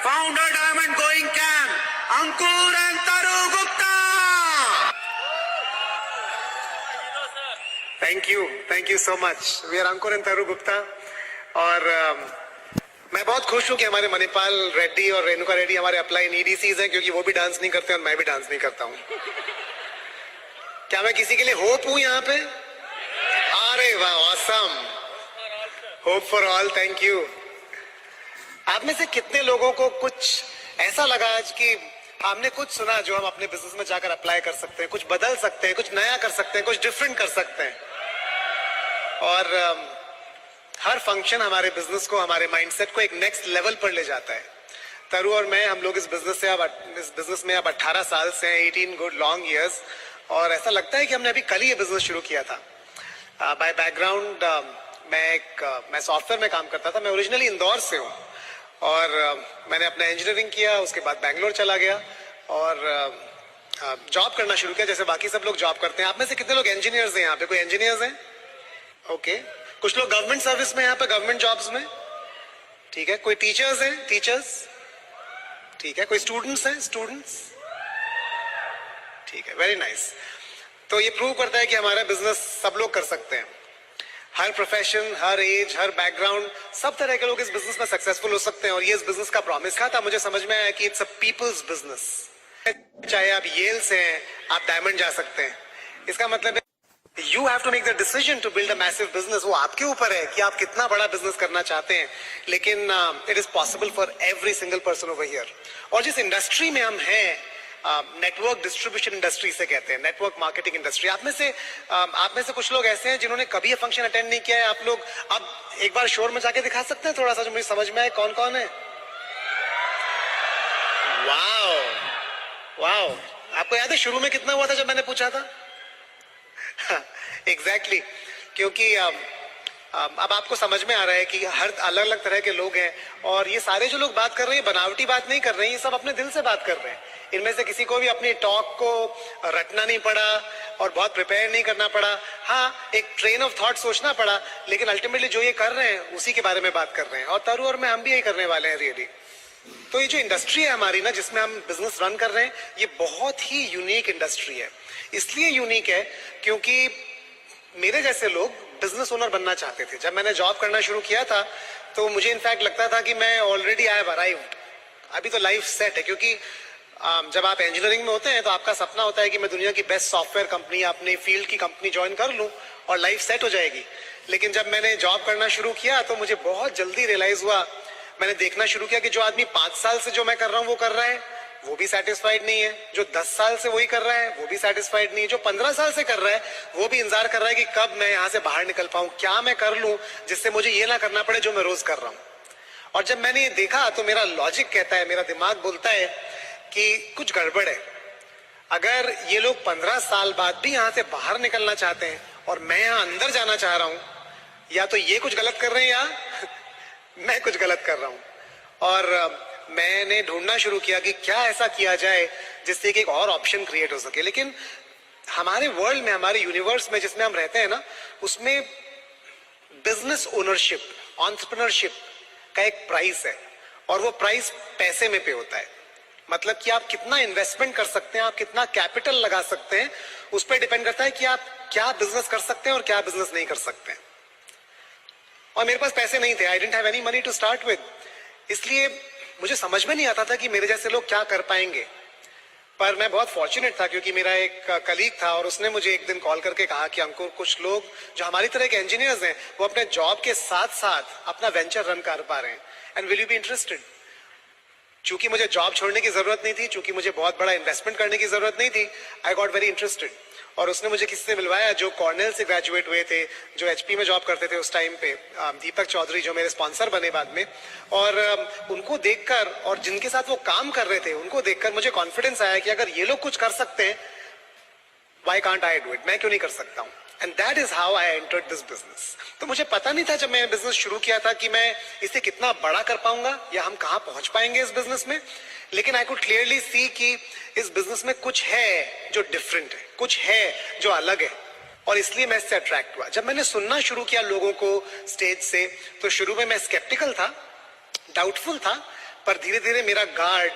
founder Diamond Going Camp, Ankur and Taru Gupta. Thank you so much. We are Ankur and Taru Gupta. और मैं बहुत खुश हूं कि हमारे मणिपाल रेड्डी और रेणुका रेड्डी हमारे अपलाइन ईडीसीज हैं, क्योंकि वो भी डांस नहीं करते और मैं भी डांस नहीं करता हूं। क्या मैं किसी के लिए होप हूं यहाँ पे? अरे वाह, awesome, hope for all, thank you. आप में से कितने लोगों को कुछ ऐसा लगा आज कि हमने कुछ सुना जो हम अपने बिजनेस में जाकर अप्लाई कर सकते हैं, कुछ बदल सकते हैं, कुछ नया कर सकते हैं, कुछ डिफरेंट कर सकते हैं? और हर फंक्शन हमारे बिजनेस को, हमारे माइंडसेट को एक नेक्स्ट लेवल पर ले जाता है। तरु और मैं, हम लोग इस बिजनेस में अब 18 साल से हैं, 18 गुड लॉन्ग ईयर्स, और ऐसा लगता है कि हमने अभी कल ही ये बिजनेस शुरू किया था। बाय बैकग्राउंड मैं सॉफ्टवेयर में काम करता था। मैं ओरिजिनली इंदौर से हूँ और मैंने अपना इंजीनियरिंग किया, उसके बाद बैंगलोर चला गया और जॉब करना शुरू किया जैसे बाकी सब लोग जॉब करते हैं। आप में से कितने लोग इंजीनियर्स हैं यहाँ पे? कोई इंजीनियर्स हैं? ओके। कुछ लोग गवर्नमेंट सर्विस में, यहाँ पे गवर्नमेंट जॉब्स में, ठीक है। कोई टीचर्स हैं? टीचर्स, ठीक है। कोई स्टूडेंट्स हैं? स्टूडेंट्स, ठीक है, वेरी नाइस। तो ये प्रूव करता है कि हमारा बिजनेस सब लोग कर सकते हैं। हर प्रोफेशन, हर एज, हर बैकग्राउंड, सब तरह के लोग इस बिजनेस में सक्सेसफुल हो सकते हैं। और ये इस बिजनेस का प्रॉमिस था। मुझे समझ में आया कि इट्स अ पीपल्स बिजनेस। चाहे आप येल से हैं, आप डायमंड जा सकते हैं। इसका मतलब है you have to make the decision to build a massive business. वो आपके ऊपर है कि आप कितना बड़ा बिजनेस करना चाहते हैं, लेकिन it is possible for every single person over here. और जिस इंडस्ट्री में हम हैं, नेटवर्क डिस्ट्रीब्यूशन इंडस्ट्री से कहते हैं, नेटवर्क मार्केटिंग इंडस्ट्री। आप में से कुछ लोग ऐसे हैं जिन्होंने कभी ये फंक्शन अटेंड नहीं किया है। आप लोग अब एक बार शोर मचा के दिखा सकते हैं थोड़ा सा, जो मुझे समझ में आए कौन कौन है? वाओ वाओ, आपको याद है शुरू में कितना हुआ था जब मैंने पूछा था? एग्जैक्टली क्योंकि अब आपको समझ में आ रहा है कि हर अलग अलग तरह के लोग हैं, और ये सारे जो लोग बात कर रहे हैं बनावटी बात नहीं कर रहे हैं, ये सब अपने दिल से बात कर रहे हैं। इनमें से किसी को भी अपनी टॉक को रटना नहीं पड़ा और बहुत प्रिपेयर नहीं करना पड़ा। हाँ, एक ट्रेन ऑफ थॉट सोचना पड़ा, लेकिन अल्टीमेटली जो ये कर रहे हैं उसी के बारे में बात कर रहे हैं। और तरु और मैं, हम भी यही करने वाले हैं रियली। तो ये जो इंडस्ट्री है हमारी ना, जिसमें हम बिजनेस रन कर रहे हैं, ये बहुत ही यूनिक इंडस्ट्री है। इसलिए यूनिक है क्योंकि मेरे जैसे लोग बिजनेस ओनर बनना चाहते थे। जब मैंने जॉब करना शुरू किया था तो मुझे इनफैक्ट लगता था कि मैं ऑलरेडी आई हैव अराइव्ड, अभी तो लाइफ सेट है। क्योंकि जब आप इंजीनियरिंग में होते हैं तो आपका सपना होता है कि मैं दुनिया की बेस्ट सॉफ्टवेयर कंपनी, अपने फील्ड की कंपनी ज्वाइन कर लूं और लाइफ सेट हो जाएगी। लेकिन जब मैंने जॉब करना शुरू किया तो मुझे बहुत जल्दी रियलाइज हुआ, मैंने देखना शुरू किया कि जो आदमी 5 साल से जो मैं कर रहा हूँ वो कर रहा है, वो भी सेटिस्फाइड नहीं है। जो 10 साल से वही कर रहा है वो भी सेटिस्फाइड नहीं है। जो 15 साल से कर रहा है वो भी इंतजार कर रहा है कि कब मैं यहाँ से बाहर निकल पाऊं, क्या मैं कर लूं जिससे मुझे ये ना करना पड़े जो मैं रोज कर रहा हूं। और जब मैंने ये देखा तो मेरा लॉजिक कहता है, मेरा दिमाग बोलता है कि कुछ गड़बड़ है। अगर ये लोग 15 साल बाद भी यहाँ से बाहर निकलना चाहते हैं और मैं यहाँ अंदर जाना चाह रहा हूं, या तो ये कुछ गलत कर रहे हैं या मैं कुछ गलत कर रहा हूं। और मैंने ढूंढना शुरू किया कि क्या ऐसा किया जाए जिससे कि एक और ऑप्शन क्रिएट हो सके। लेकिन हमारे वर्ल्ड में, हमारे यूनिवर्स में जिसमें हम रहते हैं ना, उसमें बिजनेस ओनरशिप, एंटरप्रेन्योरशिप का एक प्राइस है, और वो प्राइस पैसे में पे होता है। मतलब कि आप कितना इन्वेस्टमेंट कर सकते हैं, आप कितना कैपिटल लगा सकते हैं, उस पर डिपेंड करता है कि आप क्या बिजनेस कर सकते हैं और क्या बिजनेस नहीं कर सकते हैं। और मेरे पास पैसे नहीं थे, I didn't have any money to start with. इसलिए मुझे समझ में नहीं आता था कि मेरे जैसे लोग क्या कर पाएंगे। पर मैं बहुत फॉर्चुनेट था क्योंकि मेरा एक कलीग था और उसने मुझे एक दिन कॉल करके कहा कि अंकुर, कुछ लोग जो हमारी तरह के इंजीनियर्स हैं वो अपने जॉब के साथ साथ अपना वेंचर रन कर पा रहे हैं, and will you be interested. चूंकि मुझे जॉब छोड़ने की जरूरत नहीं थी, चूंकि मुझे बहुत बड़ा इन्वेस्टमेंट करने की जरूरत नहीं थी, आई गॉट वेरी इंटरेस्टेड। और उसने मुझे किसी से मिलवाया जो कॉर्नेल से ग्रेजुएट हुए थे, जो एचपी में जॉब करते थे उस टाइम पे, दीपक चौधरी, जो मेरे स्पॉन्सर बने बाद में। और उनको देखकर और जिनके साथ वो काम कर रहे थे उनको देखकर मुझे कॉन्फिडेंस आया कि अगर ये लोग कुछ कर सकते हैं, why can't I do it, मैं क्यों नहीं कर सकता हूँ। And that is how I entered this business. तो मुझे पता नहीं था जब मैं बिजनेस शुरू किया था कि मैं इसे कितना बड़ा कर पाऊंगा या हम कहाँ पहुंच पाएंगे इस बिजनेस में। लेकिन आई कुड क्लियरली सी कि इस बिजनेस में कुछ है जो डिफरेंट है, कुछ है जो अलग है, और इसलिए मैं इससे अट्रैक्ट हुआ। जब मैंने सुनना शुरू किया लोगों को स्टेज से, तो शुरू में मैं स्केप्टिकल था, डाउटफुल था, पर धीरे धीरे मेरा गार्ड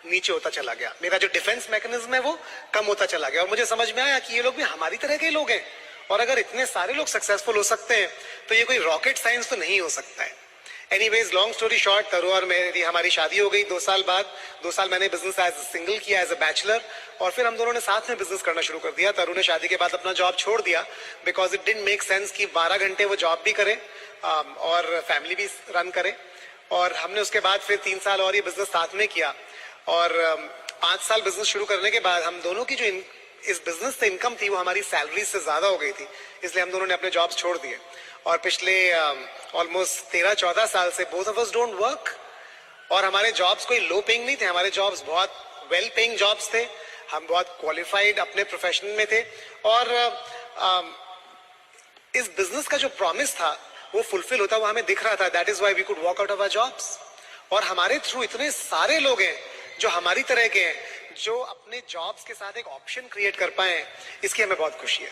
नीचे होता चला गया, मेरा जो डिफेंस मैकेनिज्म है वो कम होता चला गया, और मुझे समझ में आया कि ये लोग भी हमारी तरह के लोग हैं, और अगर इतने सारे लोग सक्सेसफुल हो सकते हैं तो ये कोई रॉकेट साइंस तो नहीं हो सकता है। एनीवेज, लॉन्ग स्टोरी शॉर्ट, तरू और मेरी हमारी शादी हो गई 2 साल बाद। 2 साल मैंने बिजनेस एज सिंगल किया, एज अ बैचलर, और फिर हम दोनों ने साथ में बिजनेस करना शुरू कर दिया। तरू ने शादी के बाद अपना जॉब छोड़ दिया because it didn't make sense कि 12 घंटे वो जॉब भी करे और फैमिली भी रन करे, और हमने उसके बाद फिर 3 साल और ये बिजनेस साथ में किया, और 5 साल बिजनेस शुरू करने के बाद हम दोनों की जो इस बिजनेस से इनकम थी वो हमारी सैलरी से ज्यादा हो गई थी, इसलिए हम दोनों ने अपने जॉब्स छोड़ दिए, और पिछले ऑलमोस्ट 13-14 साल से both of us don't work, और हमारे जॉब्स कोई लो पेइंग नहीं थे, हमारे जॉब्स बहुत वेल पेइंग जॉब्स थे, हम बहुत क्वालिफाइड अपने प्रोफेशन में थे, और इस बिजनेस का जो प्रॉमिस था वो फुलफिल होता हुआ हमें दिख रहा था। That is why we could walk out of our jobs, और हमारे थ्रू इतने सारे लोग हैं जो हमारी तरह के हैं, जो अपने जॉब्स के साथ एक ऑप्शन क्रिएट कर पाए, इसकी हमें बहुत खुशी है।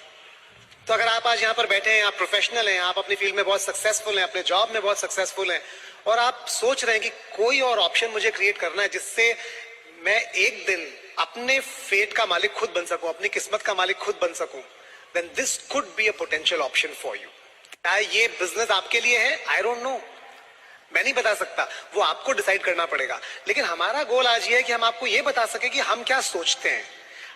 तो अगर आप आज यहाँ पर बैठे हैं, आप प्रोफेशनल हैं, आप अपनी फील्ड में बहुत सक्सेसफुल हैं, अपने जॉब में बहुत सक्सेसफुल हैं, और आप सोच रहे हैं कि कोई और ऑप्शन मुझे क्रिएट करना है जिससे मैं एक दिन अपने फेट का मालिक खुद बन सकूं, अपनी किस्मत का मालिक खुद बन सकूं, then this could be a potential option for you. क्या ये बिजनेस आपके लिए है? आई डोंट नो, मैं नहीं बता सकता, वो आपको डिसाइड करना पड़ेगा, लेकिन हमारा गोल आज ये है कि हम आपको ये बता सके कि हम क्या सोचते हैं,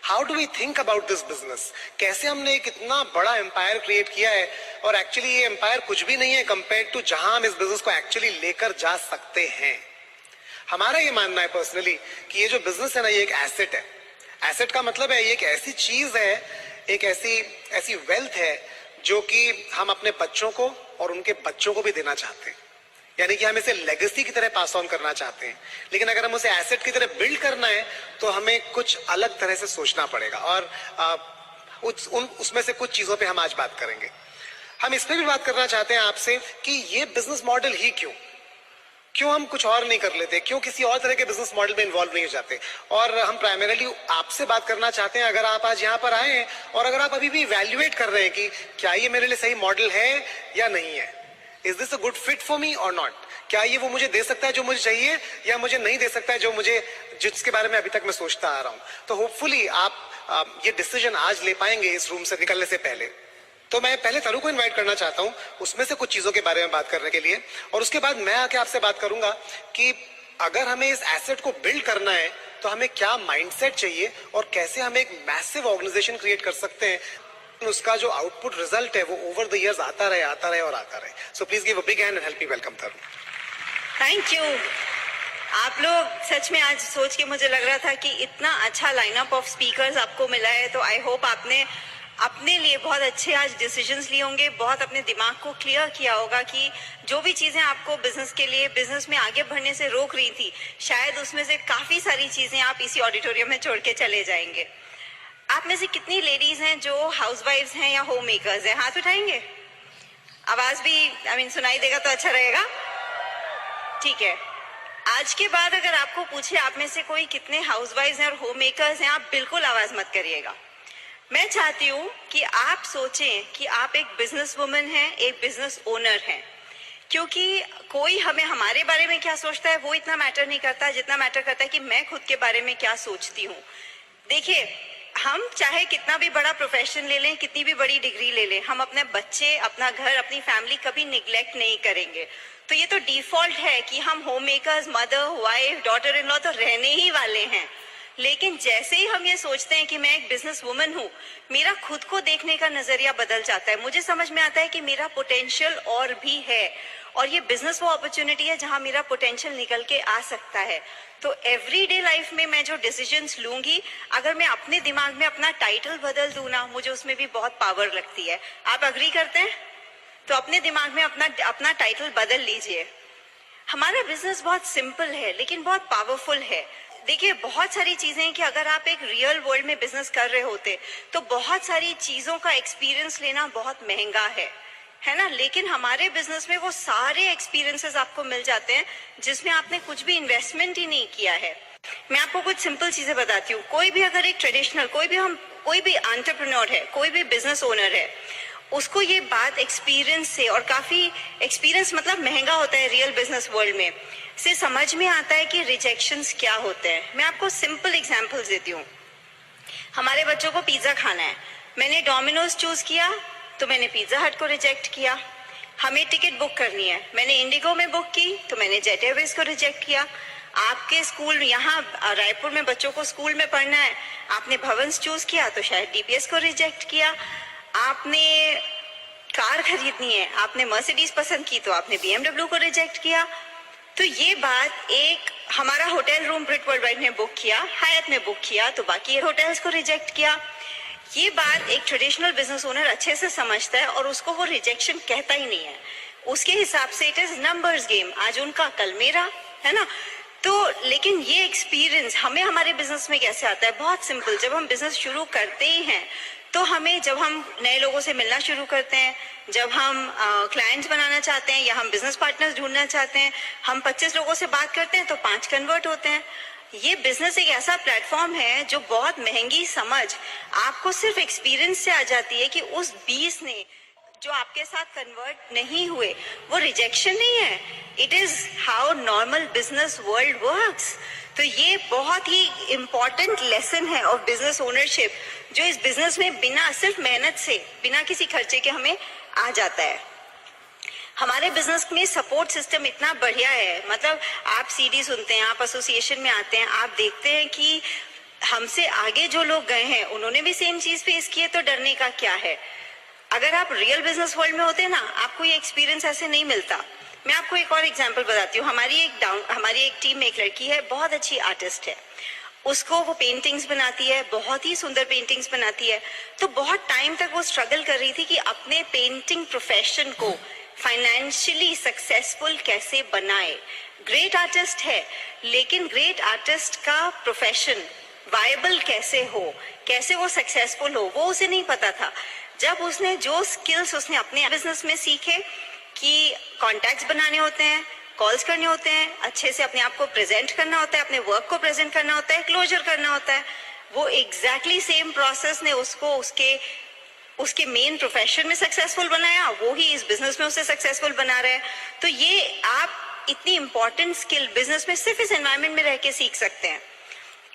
how do we think about this business, कैसे हमने एक इतना बड़ा एम्पायर क्रिएट किया है, और एक्चुअली ये एम्पायर कुछ भी नहीं है कंपेयर टू जहां हम इस बिजनेस को एक्चुअली लेकर जा सकते हैं। हमारा ये मानना है पर्सनली कि ये जो बिजनेस है ना, ये एक एसेट है। एसेट का मतलब है ये एक ऐसी चीज है, एक ऐसी वेल्थ है जो कि हम अपने बच्चों को और उनके बच्चों को भी देना चाहते हैं, यानी कि हम इसे लेगेसी की तरह पास ऑन करना चाहते हैं, लेकिन अगर हम उसे एसेट की तरह बिल्ड करना है तो हमें कुछ अलग तरह से सोचना पड़ेगा, और उसमें से कुछ चीजों पे हम आज बात करेंगे। हम इस पे भी बात करना चाहते हैं आपसे कि ये बिजनेस मॉडल ही क्यों हम कुछ और नहीं कर लेते, क्यों किसी और तरह के बिजनेस मॉडल में इन्वॉल्व नहीं हो जाते। और हम प्राइमरीली आपसे बात करना चाहते हैं, अगर आप आज यहाँ पर आए हैं और अगर आप अभी भी इवैल्यूएट कर रहे हैं कि क्या ये मेरे लिए सही मॉडल है या नहीं है, is this a good fit for me और नॉट, क्या ये वो मुझे दे सकता है जो मुझे चाहिए, या मुझे नहीं दे सकता है जो मुझे, जिसके बारे में अभी तक मैं सोचता आ रहा हूं। तो होपफुली आप ये डिसीजन आज ले पाएंगे इस रूम से निकलने से पहले। तो मैं पहले तरू को इनवाइट करना चाहता हूं उसमें से कुछ चीजों के बारे में बात करने के लिए, और उसके बाद मैं आके आपसे बात करूंगा कि अगर हमें इस एसेट को बिल्ड करना है तो हमें क्या माइंडसेट चाहिए और कैसे हम एक मैसिव ऑर्गेनाइजेशन क्रिएट कर सकते हैं, उसका जो आउटपुट रिजल्ट है वो ओवर द इयर्स आता रहे और आता रहे। So please give a big hand and help me welcome Taru. Thank you. आप लोग सच में आज सोच के मुझे लग रहा था कि इतना अच्छा लाइनअप ऑफ स्पीकर्स आपको मिला है, तो आई होप आपने अपने लिए बहुत अच्छे आज डिसीजंस लिए होंगे, बहुत अपने दिमाग को क्लियर किया होगा कि जो भी चीजें आपको बिजनेस के लिए, बिजनेस में आगे बढ़ने से रोक रही थी, शायद उसमें से काफी सारी चीजें आप इसी ऑडिटोरियम में छोड़ के चले जाएंगे। आप में से कितनी लेडीज हैं जो हाउसवाइफ्स हैं या होम मेकर्स हैं? हाथ उठाएंगे। आवाज भी सुनाई देगा तो अच्छा रहेगा। ठीक है, आज के बाद अगर आपको पूछे आप में से कोई कितने हाउसवाइफ्स हैं और होम मेकर्स हैं, आप बिल्कुल आवाज मत करिएगा। मैं चाहती हूँ कि आप सोचें कि आप एक बिजनेस वुमन हैं, एक बिजनेस ओनर हैं, क्योंकि कोई हमें हमारे बारे में क्या सोचता है वो इतना मैटर नहीं करता जितना मैटर करता है कि मैं खुद के बारे में क्या सोचती हूँ। देखिए, हम चाहे कितना भी बड़ा प्रोफेशन ले लें, कितनी भी बड़ी डिग्री ले लें, हम अपने बच्चे, अपना घर, अपनी फैमिली कभी निग्लेक्ट नहीं करेंगे। तो ये तो डिफॉल्ट है कि हम home makers, mother, wife, daughter in law तो रहने ही वाले हैं। लेकिन जैसे ही हम ये सोचते हैं कि मैं एक बिजनेस वुमन हूँ, मेरा खुद को देखने का नजरिया बदल जाता है। मुझे समझ में आता है कि मेरा पोटेंशियल और भी है, और ये बिजनेस वो अपॉर्चुनिटी है जहां मेरा पोटेंशियल निकल के आ सकता है। तो एवरीडे लाइफ में मैं जो डिसीजंस लूंगी, अगर मैं अपने दिमाग में अपना टाइटल बदल दूं ना, मुझे उसमें भी बहुत पावर लगती है। आप अग्री करते हैं? तो अपने दिमाग में अपना टाइटल बदल लीजिए। हमारा बिजनेस बहुत सिंपल है लेकिन बहुत पावरफुल है। देखिए, बहुत सारी चीजें हैं कि अगर आप एक रियल वर्ल्ड में बिजनेस कर रहे होते तो बहुत सारी चीजों का एक्सपीरियंस लेना बहुत महंगा है ना। लेकिन हमारे बिजनेस में वो सारे एक्सपीरियंसेस आपको मिल जाते हैं जिसमें आपने कुछ भी इन्वेस्टमेंट ही नहीं किया है। मैं आपको कुछ सिंपल चीजें बताती हूँ। कोई भी अगर एक ट्रेडिशनल, कोई भी एंटरप्रेन्योर है, कोई भी बिजनेस ओनर है, उसको ये बात एक्सपीरियंस से, और काफी एक्सपीरियंस मतलब महंगा होता है रियल बिजनेस वर्ल्ड में, से समझ में आता है कि रिजेक्शंस क्या होते हैं। मैं आपको सिंपल एग्जांपल्स देती हूँ। हमारे बच्चों को पिज्जा खाना है, मैंने डोमिनोज चूज किया तो मैंने पिज्जा हट को रिजेक्ट किया। हमें टिकट बुक करनी है, मैंने इंडिगो में बुक की तो मैंने जेट एयरवेज को रिजेक्ट किया। आपके स्कूल यहाँ रायपुर में बच्चों को स्कूल में पढ़ना है, आपने भवंस चूज किया तो शायद डीपीएस को रिजेक्ट किया। आपने कार खरीदनी है, आपने मर्सिडीज पसंद की तो आपने बीएमडब्ल्यू को रिजेक्ट किया। तो ये बात एक हमारा होटल रूम ब्रिट वर्ल्ड वाइड ने बुक किया, हायत ने बुक किया तो बाकी होटल्स को रिजेक्ट किया। ये बात एक ट्रेडिशनल बिजनेस ओनर अच्छे से समझता है और उसको वो रिजेक्शन कहता ही नहीं है। उसके हिसाब से इट इज नंबर्स गेम, आज उनका कल मेरा, है ना। तो लेकिन ये एक्सपीरियंस हमें हमारे बिजनेस में कैसे आता है? बहुत सिंपल, जब हम बिजनेस शुरू करते ही हैं तो हमें, जब हम नए लोगों से मिलना शुरू करते हैं, जब हम क्लाइंट्स बनाना चाहते हैं या हम बिजनेस पार्टनर्स ढूंढना चाहते हैं, हम 25 लोगों से बात करते हैं तो 5 कन्वर्ट होते हैं। ये बिजनेस एक ऐसा प्लेटफॉर्म है जो बहुत महंगी समझ आपको सिर्फ एक्सपीरियंस से आ जाती है कि उस 20 ने जो आपके साथ कन्वर्ट नहीं हुए वो रिजेक्शन नहीं है, it is how normal business world works. तो ये बहुत ही इम्पोर्टेंट लेसन है ऑफ बिजनेस ओनरशिप जो इस बिजनेस में बिना सिर्फ मेहनत से, बिना किसी खर्चे के हमें आ जाता है। हमारे बिजनेस में सपोर्ट सिस्टम इतना बढ़िया है, मतलब आप सीडी सुनते हैं, आप एसोसिएशन में आते हैं, आप देखते हैं कि हमसे आगे जो लोग गए हैं उन्होंने भी सेम चीज फेस की है, तो डरने का क्या है। अगर आप रियल बिजनेस वर्ल्ड में होते ना, आपको ये एक्सपीरियंस ऐसे नहीं मिलता। मैं आपको एक और एग्जांपल बताती हूँ। हमारी एक टीम में एक लड़की है, बहुत अच्छी आर्टिस्ट है, उसको वो पेंटिंग्स बनाती है, बहुत ही सुंदर पेंटिंग्स बनाती है। तो बहुत टाइम तक वो स्ट्रगल कर रही थी कि अपने पेंटिंग प्रोफेशन को फाइनेंशियली सक्सेसफुल कैसे बनाए। ग्रेट आर्टिस्ट है, लेकिन ग्रेट आर्टिस्ट का प्रोफेशन वायबल कैसे हो, कैसे वो सक्सेसफुल हो, वो उसे नहीं पता था। जब उसने जो स्किल्स उसने अपने बिजनेस में सीखे कि कॉन्टैक्ट्स बनाने होते हैं, कॉल्स करने होते हैं, अच्छे से अपने आप को प्रेजेंट करना होता है, अपने वर्क को प्रेजेंट करना होता है, क्लोजर करना होता है, वो एग्जैक्टली सेम प्रोसेस ने उसको उसके मेन प्रोफेशन में सक्सेसफुल बनाया, वो ही इस बिजनेस में उसे सक्सेसफुल बना रहा है। तो ये आप इतनी इंपॉर्टेंट स्किल बिजनेस में सिर्फ इस एनवायरमेंट में रह के सीख सकते हैं।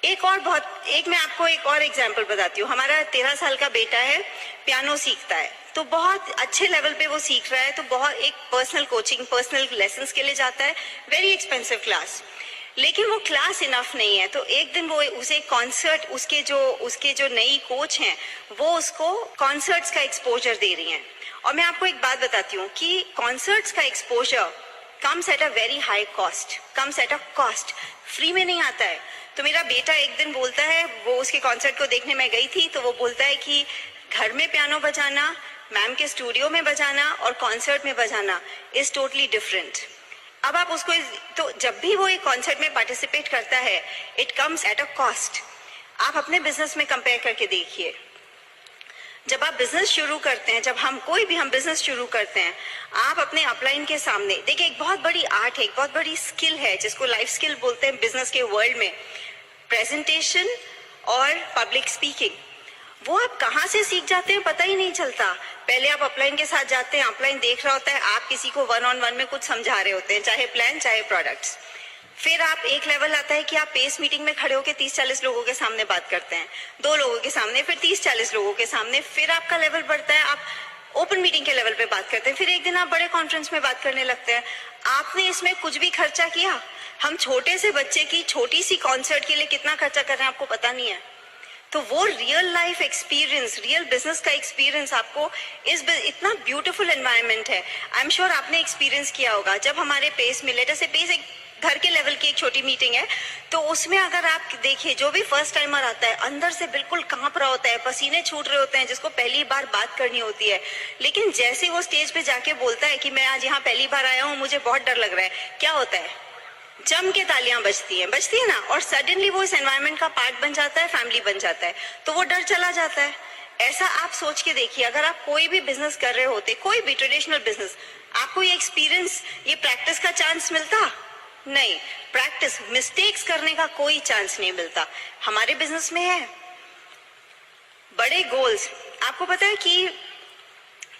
मैं आपको एक और एग्जांपल बताती हूँ। हमारा 13 साल का बेटा है, पियानो सीखता है, तो बहुत अच्छे लेवल पे वो सीख रहा है, तो बहुत एक पर्सनल कोचिंग, पर्सनल लेसन्स के लिए जाता है, वेरी एक्सपेंसिव क्लास। लेकिन वो क्लास इनफ नहीं है, तो एक दिन वो उसे कॉन्सर्ट, उसके जो नई कोच हैं वो उसको कॉन्सर्ट्स का एक्सपोजर दे रही हैं। और मैं आपको एक बात बताती हूँ कि कॉन्सर्ट्स का exposure comes at a very high cost, comes at a cost, free में नहीं आता है। तो मेरा बेटा एक दिन बोलता है, वो उसके कॉन्सर्ट को देखने में गई थी, तो वो बोलता है कि घर में पियानो बजाना, मैम के स्टूडियो में बजाना और कॉन्सर्ट में बजाना इज टोटली डिफरेंट। अब आप उसको, तो जब भी वो एक कॉन्सर्ट में पार्टिसिपेट करता है, it comes at a cost. आप अपने बिजनेस में कंपेयर करके देखिए, जब आप बिजनेस शुरू करते हैं, जब हम बिजनेस शुरू करते हैं, आप अपने अपलाइन के सामने देखिए, एक बहुत बड़ी आर्ट है, एक बहुत बड़ी स्किल है जिसको लाइफ स्किल बोलते हैं बिजनेस के वर्ल्ड में, प्रेजेंटेशन और पब्लिक स्पीकिंग। वो आप कहाँ से सीख जाते हैं पता ही नहीं चलता। पहले आप अपलाइन के साथ जाते हैं, अपलाइन देख रहा होता है, आप किसी को 1-on-1 में कुछ समझा रहे होते हैं, चाहे प्लान चाहे प्रोडक्ट्स। फिर आप एक लेवल आता है कि आप पेस मीटिंग में खड़े होकर 30-40 लोगों के सामने बात करते हैं, 2 लोगों के सामने, फिर 30-40 लोगों के सामने, फिर आपका लेवल बढ़ता है, आप ओपन मीटिंग के लेवल पे बात करते हैं, फिर एक दिन आप बड़े कॉन्फ्रेंस में बात करने लगते हैं। आपने इसमें कुछ भी खर्चा किया? हम छोटे से बच्चे की छोटी सी कॉन्सर्ट के लिए कितना खर्चा कर रहे हैं आपको पता नहीं है। तो वो real life experience, real business का एक्सपीरियंस आपको इतना ब्यूटीफुल एनवायरनमेंट है। आई एम श्योर आपने एक्सपीरियंस किया होगा। जब हमारे पेस मिले, जैसे पेस एक घर के लेवल की एक छोटी मीटिंग है, तो उसमें अगर आप देखिए, जो भी फर्स्ट टाइमर आता है अंदर से बिल्कुल कांप रहा होता है, पसीने छूट रहे होते हैं, जिसको पहली बार बात करनी होती है। लेकिन जैसे वो स्टेज पे जाके बोलता है कि मैं आज यहाँ पहली बार आया हूँ, मुझे बहुत डर लग रहा है, क्या होता है? जम के तालियां बजती है ना, और सडनली वो इस एनवायरनमेंट का पार्ट बन जाता है, फैमिली बन जाता है, तो वो डर चला जाता है। ऐसा आप सोच के देखिए, अगर आप कोई भी बिजनेस कर रहे होते, कोई भी ट्रेडिशनल बिजनेस, आपको ये एक्सपीरियंस, ये प्रैक्टिस का चांस मिलता नहीं। प्रैक्टिस, मिस्टेक्स करने का कोई चांस नहीं मिलता। हमारे बिजनेस में है बड़े गोल्स। आपको पता है कि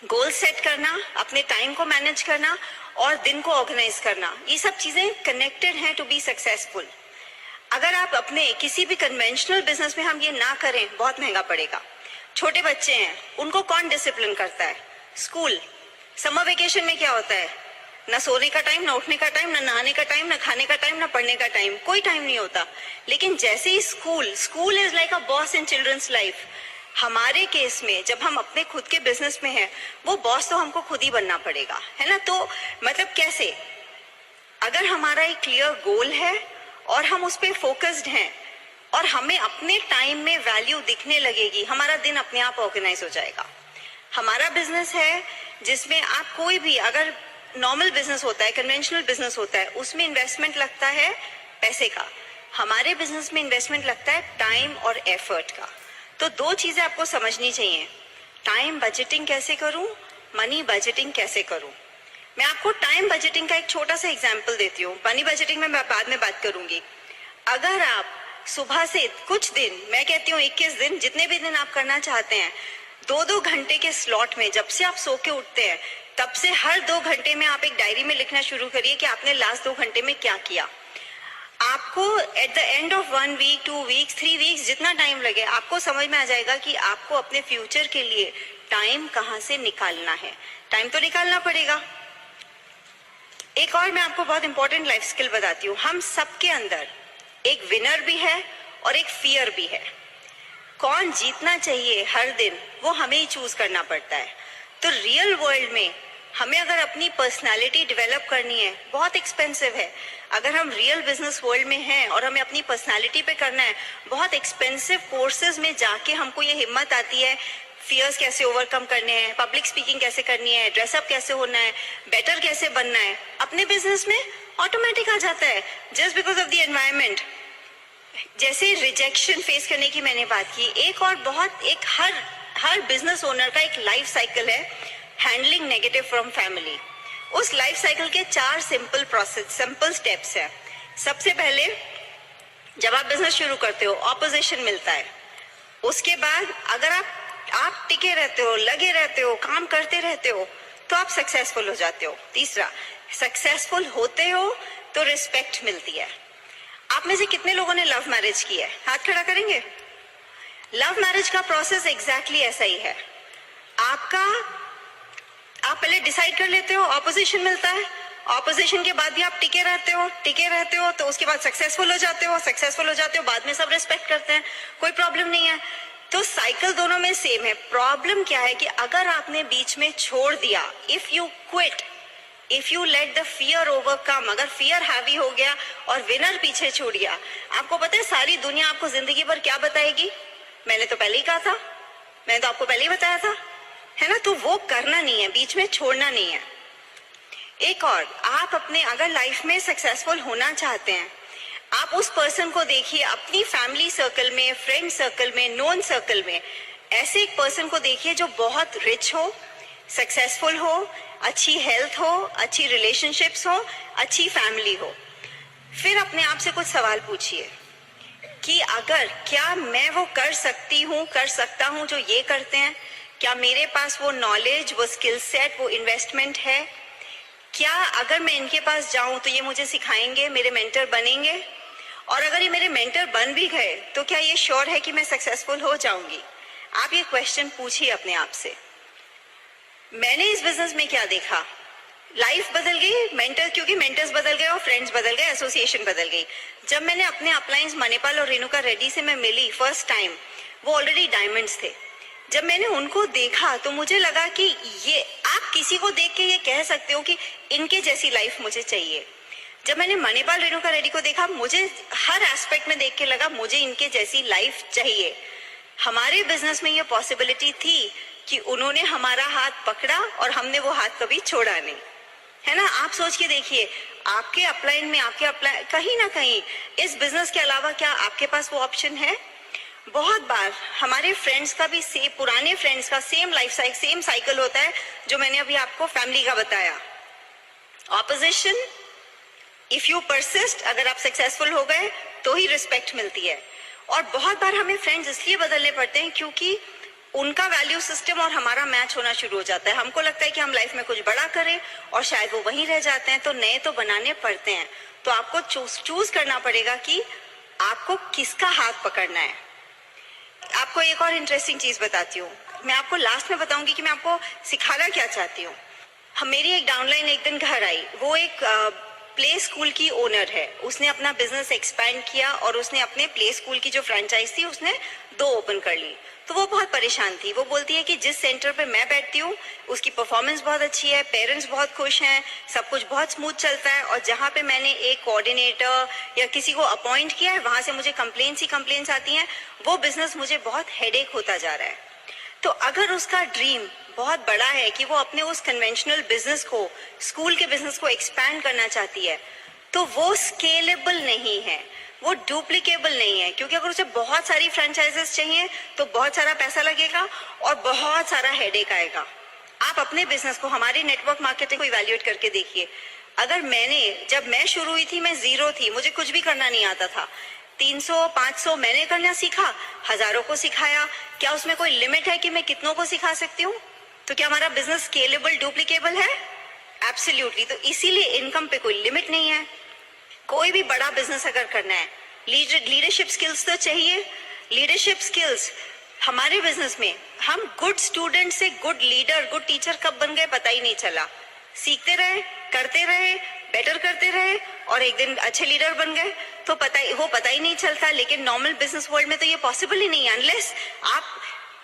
गोल सेट करना, अपने टाइम को मैनेज करना और दिन को ऑर्गेनाइज करना, ये सब चीजें कनेक्टेड हैं टू बी सक्सेसफुल। अगर आप अपने किसी भी कन्वेंशनल बिजनेस में हम ये ना करें, बहुत महंगा पड़ेगा। छोटे बच्चे हैं, उनको कौन डिसिप्लिन करता है? स्कूल। समर वेकेशन में क्या होता है? ना सोने का टाइम, ना उठने का टाइम, ना नहाने का टाइम, ना खाने का टाइम, ना पढ़ने का टाइम, कोई टाइम नहीं होता। लेकिन जैसे ही school is like a boss in childrens life. हमारे केस में जब हम अपने खुद के बिजनेस में हैं, वो बॉस तो हमको खुद ही बनना पड़ेगा, है ना? तो मतलब कैसे? अगर हमारा एक क्लियर गोल है और हम उस पर फोकस्ड हैं और हमें अपने टाइम में वैल्यू दिखने लगेगी, हमारा दिन अपने आप ऑर्गेनाइज हो जाएगा। हमारा बिजनेस है जिसमें आप कोई भी, अगर नॉर्मल बिजनेस होता है, कन्वेंशनल बिजनेस होता है, उसमें इन्वेस्टमेंट लगता है पैसे का। हमारे बिजनेस में इन्वेस्टमेंट लगता है टाइम और एफर्ट का। तो दो चीजें आपको समझनी चाहिए, टाइम बजटिंग कैसे करूं, मनी बजटिंग कैसे करूं। मैं आपको टाइम बजटिंग का एक छोटा सा एग्जांपल देती हूँ, मनी बजटिंग में मैं बाद में बात करूंगी। अगर आप सुबह से कुछ दिन, मैं कहती हूँ 21 दिन, जितने भी दिन आप करना चाहते हैं, 2-2 घंटे के स्लॉट में, जब से आप सो के उठते हैं तब से हर 2 घंटे में आप एक डायरी में लिखना शुरू करिए कि आपने लास्ट 2 घंटे में क्या किया। आपको at the end of 1 week, 2 weeks, 3 weeks, जितना टाइम लगे, आपको समझ में आ जाएगा कि आपको अपने फ्यूचर के लिए टाइम कहाँ से निकालना है। टाइम तो निकालना पड़ेगा। एक और मैं आपको बहुत इंपॉर्टेंट लाइफ स्किल बताती हूँ। हम सबके अंदर एक विनर भी है और एक फियर भी है। कौन जीतना चाहिए हर दिन, वो हमें ही चूज करना पड़ता है। तो रियल वर्ल्ड में हमें अगर अपनी पर्सनालिटी डेवलप करनी है, बहुत एक्सपेंसिव है। अगर हम रियल बिजनेस वर्ल्ड में हैं और हमें अपनी पर्सनालिटी पे करना है, बहुत एक्सपेंसिव कोर्सेज में जाके हमको ये हिम्मत आती है, फियर्स कैसे ओवरकम करने हैं, पब्लिक स्पीकिंग कैसे करनी है, ड्रेसअप कैसे होना है, बेटर कैसे बनना है। अपने बिजनेस में ऑटोमेटिक आ जाता है, just because of the environment. जैसे रिजेक्शन फेस करने की मैंने बात की, एक और बहुत एक हर बिजनेस ओनर का एक लाइफ साइकिल है, हैंडलिंग नेगेटिव फ्रॉम फैमिली। उस लाइफ साइकिल के 4 सिंपल स्टेप्स हैं। सबसे पहले, जब आप बिजनेस शुरू करते हो, ऑपोजिशन मिलता है। उसके बाद अगर आप टिके रहते हो, लगे रहते हो, काम करते रहते हो, तो आप सक्सेसफुल हो जाते हो। तीसरा, सक्सेसफुल होते हो तो रिस्पेक्ट मिलती है। आप में से कितने लोगों ने लव मैरिज की है? हाथ खड़ा करेंगे। लव मैरिज का प्रोसेस एग्जैक्टली ऐसा ही है। आप पहले डिसाइड कर लेते हो, ऑपोजिशन मिलता है, ऑपोजिशन के बाद भी आप टिके रहते हो तो उसके बाद सक्सेसफुल हो जाते हो, बाद में सब रिस्पेक्ट करते हैं, कोई प्रॉब्लम नहीं है। तो साइकिल दोनों में सेम है। प्रॉब्लम क्या है कि अगर आपने बीच में छोड़ दिया, if you quit, if you let the fear overcome, अगर फियर हैवी हो गया और विनर पीछे छूट गया, आपको पता है सारी दुनिया आपको जिंदगी भर क्या बताएगी? मैंने तो पहले ही कहा था, मैंने तो आपको पहले ही बताया था, है ना? तो वो करना नहीं है, बीच में छोड़ना नहीं है। एक और, आप अपने अगर लाइफ में सक्सेसफुल होना चाहते हैं, आप उस पर्सन को देखिए अपनी फैमिली सर्कल में, फ्रेंड सर्कल में, नोन सर्कल में, ऐसे एक पर्सन को देखिए जो बहुत रिच हो, सक्सेसफुल हो, अच्छी हेल्थ हो, अच्छी रिलेशनशिप्स हो, अच्छी फैमिली हो। फिर अपने आप से कुछ सवाल पूछिए कि अगर क्या मैं वो कर सकता हूँ जो ये करते हैं? क्या मेरे पास वो नॉलेज, वो स्किल सेट, वो इन्वेस्टमेंट है? क्या अगर मैं इनके पास जाऊं तो ये मुझे सिखाएंगे, मेरे मेंटर बनेंगे? और अगर ये मेरे मेंटर बन भी गए तो क्या ये श्योर है कि मैं सक्सेसफुल हो जाऊंगी? आप ये क्वेश्चन पूछिए अपने आप से। मैंने इस बिजनेस में क्या देखा? लाइफ बदल गई, क्योंकि मेंटर्स बदल गए और फ्रेंड्स बदल गए, एसोसिएशन बदल गई। जब मैंने अपने अपलाइंस मणिपाल और रेणुका रेड्डी से मैं मिली फर्स्ट टाइम, वो ऑलरेडी डायमंड्स थे। जब मैंने उनको देखा तो मुझे लगा कि ये, आप किसी को देख के ये कह सकते हो कि इनके जैसी लाइफ मुझे चाहिए। जब मैंने मणिपाल रेणुका रेड्डी को देखा, मुझे हर एस्पेक्ट में देख के लगा मुझे इनके जैसी लाइफ चाहिए। हमारे बिजनेस में ये पॉसिबिलिटी थी कि उन्होंने हमारा हाथ पकड़ा और हमने वो हाथ कभी छोड़ा नहीं, है ना? आप सोच के देखिए, आपके अपलाइन में, कहीं ना कहीं इस बिजनेस के अलावा क्या आपके पास वो ऑप्शन है? बहुत बार हमारे फ्रेंड्स का भी पुराने फ्रेंड्स का सेम साइकिल होता है जो मैंने अभी आपको फैमिली का बताया। ऑपोजिशन, इफ यू परसिस्ट, अगर आप सक्सेसफुल हो गए तो ही रिस्पेक्ट मिलती है। और बहुत बार हमें फ्रेंड्स इसलिए बदलने पड़ते हैं क्योंकि उनका वैल्यू सिस्टम और हमारा मैच होना शुरू हो जाता है। हमको लगता है कि हम लाइफ में कुछ बड़ा करें और शायद वो वहीं रह जाते हैं, तो नए तो बनाने पड़ते हैं। तो आपको चूज करना पड़ेगा कि आपको किसका हाथ पकड़ना है। आपको एक और इंटरेस्टिंग चीज बताती हूँ, मैं आपको लास्ट में बताऊंगी कि मैं आपको सिखाना क्या चाहती हूँ। मेरी एक डाउनलाइन एक दिन घर आई, वो एक प्ले स्कूल की ओनर है। उसने अपना बिजनेस एक्सपैंड किया और उसने अपने प्ले स्कूल की जो फ्रेंचाइज थी उसने 2 ओपन कर ली। तो वो बहुत परेशान थी। वो बोलती है कि जिस सेंटर पे मैं बैठती हूँ उसकी परफॉर्मेंस बहुत अच्छी है, पेरेंट्स बहुत खुश हैं, सब कुछ बहुत स्मूथ चलता है, और जहाँ पे मैंने एक कोऑर्डिनेटर या किसी को अपॉइंट किया है वहां से मुझे कंप्लेंट्स आती हैं। वो बिजनेस मुझे बहुत हेडेक होता जा रहा है। तो अगर उसका ड्रीम बहुत बड़ा है कि वो अपने उस कन्वेंशनल बिजनेस को, स्कूल के बिजनेस को एक्सपैंड करना चाहती है, तो वो स्केलेबल नहीं है, वो डुप्लीकेबल नहीं है। क्योंकि अगर उसे बहुत सारी फ्रेंचाइजेस चाहिए तो बहुत सारा पैसा लगेगा और बहुत सारा हेडेक आएगा। आप अपने बिजनेस को, हमारी नेटवर्क मार्केटिंग को इवैल्यूएट करके देखिए। अगर जब मैं शुरू हुई थी, मैं 0 थी, मुझे कुछ भी करना नहीं आता था। 300, 500 मैंने करना सीखा, हजारों को सिखाया। क्या उसमें कोई लिमिट है कि मैं कितनों को सिखा सकती हूँ? तो क्या हमारा बिजनेस स्केलेबल, डुप्लीकेबल है? एब्सोल्युटली। तो इसीलिए इनकम पे कोई लिमिट नहीं है। कोई भी बड़ा बिजनेस अगर करना है, लीडरशिप स्किल्स तो चाहिए। लीडरशिप स्किल्स हमारे बिजनेस में, हम गुड स्टूडेंट से गुड लीडर, गुड टीचर कब बन गए पता ही नहीं चला। सीखते रहे, करते रहे, बेटर करते रहे और एक दिन अच्छे लीडर बन गए, तो पता ही नहीं चलता। लेकिन नॉर्मल बिजनेस वर्ल्ड में तो ये पॉसिबल ही नहीं है, अनलेस आप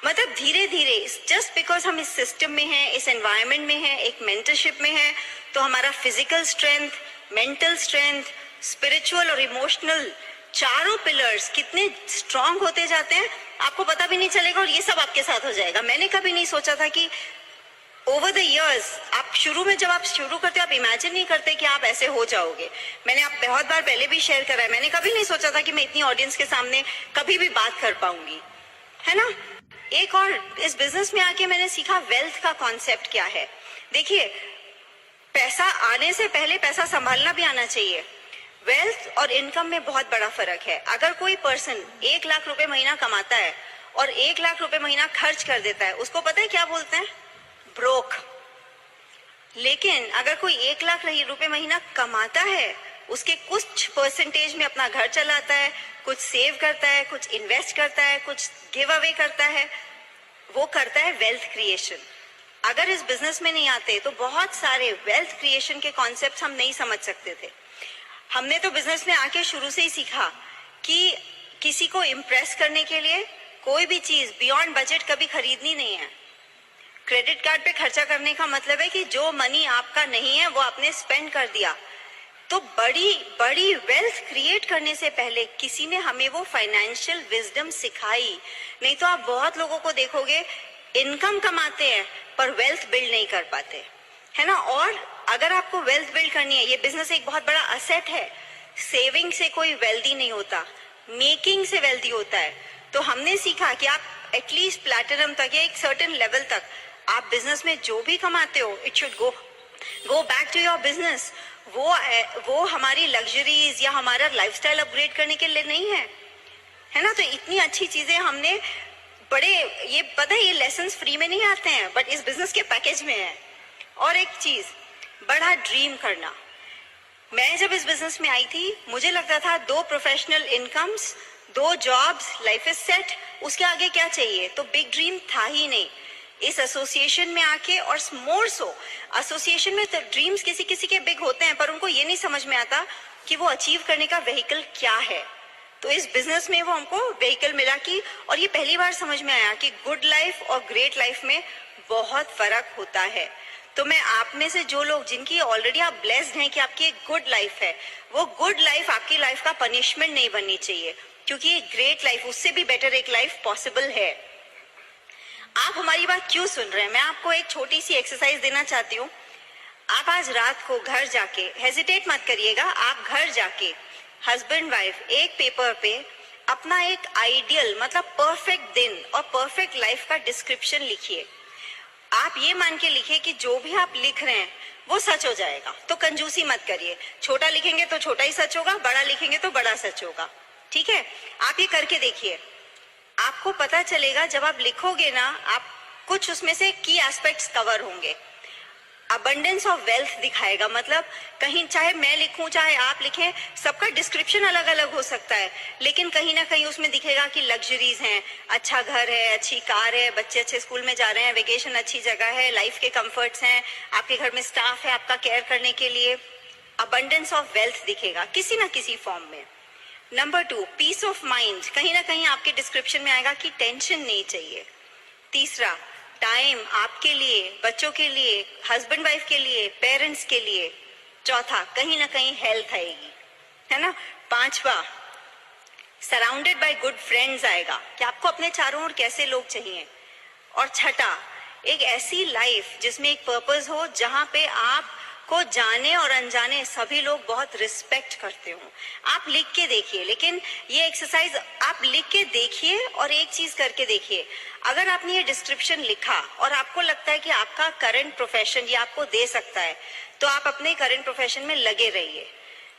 मतलब धीरे धीरे, जस्ट बिकॉज हम इस सिस्टम में हैं, इस एनवायरनमेंट में हैं, एक मेंटरशिप में हैं, तो हमारा physical strength, mental strength, spiritual और इमोशनल, चारों पिलर्स कितने स्ट्रांग होते जाते हैं आपको पता भी नहीं चलेगा, और ये सब आपके साथ हो जाएगा। मैंने कभी नहीं सोचा था कि ओवर द इयर्स, आप शुरू में जब आप शुरू करते हो आप इमेजिन नहीं करते कि आप ऐसे हो जाओगे। मैंने आप बहुत बार पहले भी शेयर करा है, मैंने कभी नहीं सोचा था कि मैं इतनी ऑडियंस के सामने कभी भी बात कर पाऊंगी, है ना। एक और, इस बिजनेस में आके मैंने सीखा वेल्थ का कॉन्सेप्ट क्या है। देखिए, पैसा आने से पहले पैसा संभालना भी आना चाहिए। वेल्थ और इनकम में बहुत बड़ा फर्क है। अगर कोई पर्सन 1 लाख रुपए महीना कमाता है और 1 लाख रुपए महीना खर्च कर देता है, उसको पता है क्या बोलते हैं? ब्रोक। लेकिन अगर कोई 1 लाख रुपए महीना कमाता है, उसके कुछ परसेंटेज में अपना घर चलाता है, कुछ सेव करता है, कुछ इन्वेस्ट करता है, कुछ गिव अवे करता है, वो करता है वेल्थ क्रिएशन। अगर इस बिजनेस में नहीं आते तो बहुत सारे वेल्थ क्रिएशन के कॉन्सेप्ट्स हम नहीं समझ सकते थे। हमने तो बिजनेस में आके शुरू से ही सीखा कि किसी को इम्प्रेस करने के लिए कोई भी चीज बियॉन्ड बजट कभी खरीदनी नहीं है। क्रेडिट कार्ड पे खर्चा करने का मतलब है कि जो मनी आपका नहीं है वो आपने स्पेंड कर दिया। तो बड़ी बड़ी वेल्थ क्रिएट करने से पहले किसी ने हमें वो फाइनेंशियल विजडम सिखाई। नहीं तो आप बहुत लोगों को देखोगे इनकम कमाते हैं पर वेल्थ बिल्ड नहीं कर पाते, है ना। और अगर आपको वेल्थ बिल्ड करनी है, ये बिजनेस एक बहुत बड़ा असेट है। सेविंग से कोई वेल्दी नहीं होता, मेकिंग से वेल्दी होता है। तो हमने सीखा कि आप एटलीस्ट प्लैटिनम तक या एक सर्टेन लेवल तक आप बिजनेस में जो भी कमाते हो, it should go back to your business. वो हमारी लग्जरीज या हमारा लाइफस्टाइल अपग्रेड करने के लिए नहीं है, है ना। तो इतनी अच्छी चीजें हमने ये पता है, ये लेसन्स फ्री में नहीं आते हैं, बट इस बिजनेस के पैकेज में है। और एक चीज, बड़ा ड्रीम करना। मैं जब इस बिजनेस में आई थी मुझे लगता था 2 professional incomes, 2 jobs, life is set, उसके आगे क्या चाहिए। तो बिग ड्रीम था ही नहीं। इस एसोसिएशन में आके, और मोर सो एसोसिएशन में तो ड्रीम्स किसी किसी के बिग होते हैं पर उनको ये नहीं समझ में आता कि वो अचीव करने का व्हीकल क्या है। तो इस बिजनेस में वो हमको व्हीकल मिला कि, और ये पहली बार समझ में आया कि गुड लाइफ और ग्रेट लाइफ में बहुत फर्क होता है। तो मैं आप में से जो लोग, जिनकी ऑलरेडी आप ब्लेस्ड हैं कि आपकी एक गुड लाइफ है, वो गुड लाइफ आपकी लाइफ का पनिशमेंट नहीं बननी चाहिए, क्योंकि एक ग्रेट लाइफ, उससे भी बेटर एक लाइफ पॉसिबल है। आप हमारी बात क्यों सुन रहे हैं? मैं आपको एक छोटी सी एक्सरसाइज देना चाहती हूँ। आप आज रात को घर जाके, हेजिटेट मत करिएगा, आप घर जाके हस्बैंड वाइफ एक पेपर पे अपना एक आइडियल, मतलब परफेक्ट दिन और परफेक्ट लाइफ का डिस्क्रिप्शन लिखिए। आप ये मान के लिखिए कि जो भी आप लिख रहे हैं वो सच हो जाएगा। तो कंजूसी मत करिए, छोटा लिखेंगे तो छोटा ही सच होगा, बड़ा लिखेंगे तो बड़ा सच होगा, ठीक है। आप ये करके देखिए। आपको पता चलेगा जब आप लिखोगे ना, आप कुछ उसमें से की एस्पेक्ट्स कवर होंगे। अबंडेंस ऑफ वेल्थ दिखाएगा, मतलब कहीं चाहे मैं लिखूं चाहे आप लिखें, सबका डिस्क्रिप्शन अलग अलग हो सकता है, लेकिन कहीं ना कहीं उसमें दिखेगा कि लग्जरीज हैं, अच्छा घर है, अच्छी कार है, बच्चे अच्छे स्कूल में जा रहे हैं, वेकेशन अच्छी जगह है, लाइफ के कंफर्ट्स हैं, आपके घर में स्टाफ है आपका केयर करने के लिए। अबंडेंस ऑफ वेल्थ दिखेगा किसी ना किसी फॉर्म में। नंबर 2, पीस ऑफ माइंड, कहीं ना कहीं आपके डिस्क्रिप्शन में आएगा कि टेंशन नहीं चाहिए। तीसरा, टाइम आपके लिए, बच्चों के लिए, हस्बैंड वाइफ के लिए, पेरेंट्स के लिए। चौथा, कहीं ना कहीं हेल्थ आएगी, है ना। पांचवा, सराउंडेड बाय गुड फ्रेंड्स आएगा कि आपको अपने चारों ओर कैसे लोग चाहिए। और छठा, एक ऐसी लाइफ जिसमें एक पर्पस हो, जहां पे आप को जाने और अनजाने सभी लोग बहुत रिस्पेक्ट करते हो। आप लिख के देखिए, लेकिन ये एक्सरसाइज आप लिख के देखिए और एक चीज करके देखिए। अगर आपने ये डिस्क्रिप्शन लिखा और आपको लगता है कि आपका करंट प्रोफेशन ये आपको दे सकता है, तो आप अपने करंट प्रोफेशन में लगे रहिए।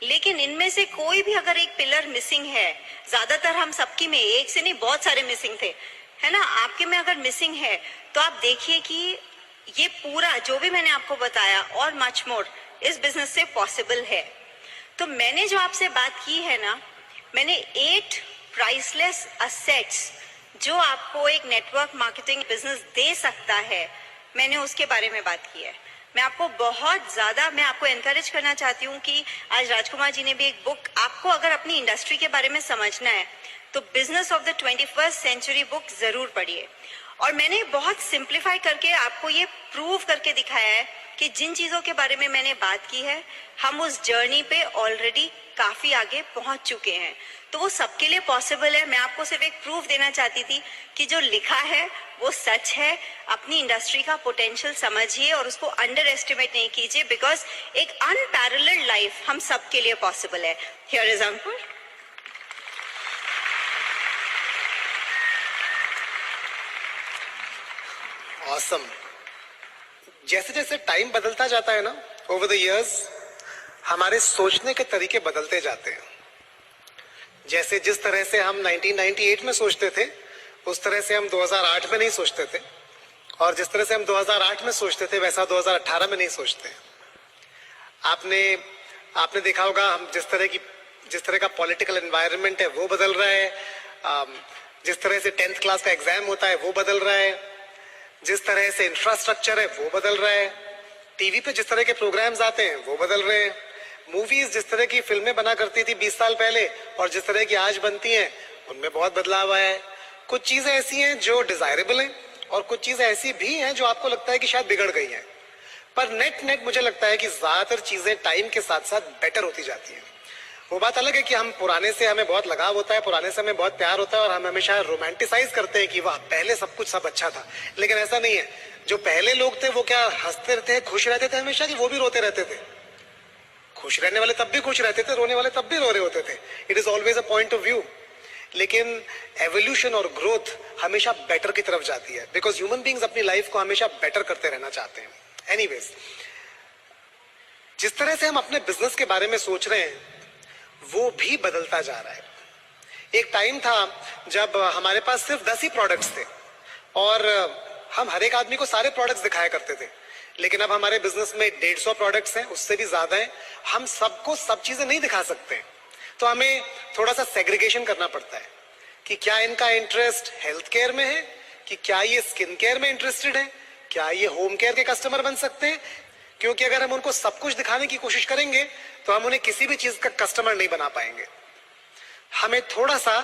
लेकिन इनमें से कोई भी अगर एक पिलर मिसिंग है, ज्यादातर हम सबकी में, एक से नहीं बहुत सारे मिसिंग थे, है ना, आपके में अगर मिसिंग है तो आप देखिए कि ये पूरा जो भी मैंने आपको बताया और मच मोर इस बिजनेस से पॉसिबल है। तो मैंने जो आपसे बात की है ना, मैंने 8 प्राइसलेस असेट्स जो आपको एक नेटवर्क मार्केटिंग बिजनेस दे सकता है, मैंने उसके बारे में बात की है। मैं आपको एनकरेज करना चाहती हूँ कि आज राजकुमार जी ने भी एक बुक, आपको अगर अपनी इंडस्ट्री के बारे में समझना है तो business of the 21st century book जरूर पढ़िए। और मैंने बहुत सिंप्लीफाई करके आपको ये प्रूव करके दिखाया है कि जिन चीजों के बारे में मैंने बात की है, हम उस जर्नी पे ऑलरेडी काफी आगे पहुंच चुके हैं। तो वो सबके लिए पॉसिबल है। मैं आपको सिर्फ एक प्रूफ देना चाहती थी कि जो लिखा है वो सच है। अपनी इंडस्ट्री का पोटेंशियल समझिए और उसको अंडर एस्टिमेट नहीं कीजिए, बिकॉज एक अनपैरेलल्ड लाइफ हम सबके लिए पॉसिबल है। Here is Ankur. ऑसम। जैसे जैसे टाइम बदलता जाता है ना, ओवर द इयर्स हमारे सोचने के तरीके बदलते जाते हैं। जैसे जिस तरह से हम 1998 में सोचते थे, उस तरह से हम 2008 में नहीं सोचते थे, और जिस तरह से हम 2008 में सोचते थे वैसा 2018 में नहीं सोचते। आपने देखा होगा, हम जिस तरह का पॉलिटिकल एनवायरनमेंट है वो बदल रहा है, जिस तरह से 10th क्लास का एग्जाम होता है वो बदल रहा है, जिस तरह से इंफ्रास्ट्रक्चर है वो बदल रहा है, टीवी पे जिस तरह के प्रोग्राम्स आते हैं वो बदल रहे हैं, मूवीज जिस तरह की फिल्में बना करती थी 20 साल पहले और जिस तरह की आज बनती हैं उनमें बहुत बदलाव आया है। कुछ चीजें ऐसी हैं जो डिजायरेबल हैं और कुछ चीजें ऐसी भी हैं जो आपको लगता है कि शायद बिगड़ गई हैं। पर नेट मुझे लगता है कि ज्यादातर चीजें टाइम के साथ साथ बेटर होती जाती हैं। वो बात अलग है कि हम पुराने से हमें बहुत लगाव होता है, पुराने से हमें बहुत प्यार होता है और हम हमेशा रोमांटिसाइज करते हैं कि वाह पहले सब अच्छा था। लेकिन ऐसा नहीं है। जो पहले लोग थे वो क्या हंसते थे, खुश रहते थे हमेशा, कि वो भी रोते रहते थे? खुश रहने वाले तब भी खुश रहते थे, रोने वाले तब भी रो रहे होते थे। It is always a point of view. लेकिन एवोल्यूशन और ग्रोथ हमेशा बेटर की तरफ जाती है, बिकॉज ह्यूमन बींग्स अपनी लाइफ को हमेशा बेटर करते रहना चाहते हैं। एनीवेज, जिस तरह से हम अपने बिजनेस के बारे में सोच रहे हैं वो भी बदलता जा रहा है। एक टाइम था जब हमारे पास सिर्फ 10 ही प्रोडक्ट्स थे और हम हर एक आदमी को सारे प्रोडक्ट्स दिखाया करते थे। लेकिन अब हमारे बिजनेस में 150 प्रोडक्ट्स हैं, उससे भी ज्यादा हैं। हम सबको सब चीजें नहीं दिखा सकते, तो हमें थोड़ा सा सेग्रीगेशन करना पड़ता है कि क्या इनका इंटरेस्ट हेल्थ केयर में है, कि क्या ये स्किन केयर में इंटरेस्टेड है, क्या ये होम केयर के कस्टमर बन सकते हैं। क्योंकि अगर हम उनको सब कुछ दिखाने की कोशिश करेंगे तो हम उन्हें किसी भी चीज का कस्टमर नहीं बना पाएंगे। हमें थोड़ा सा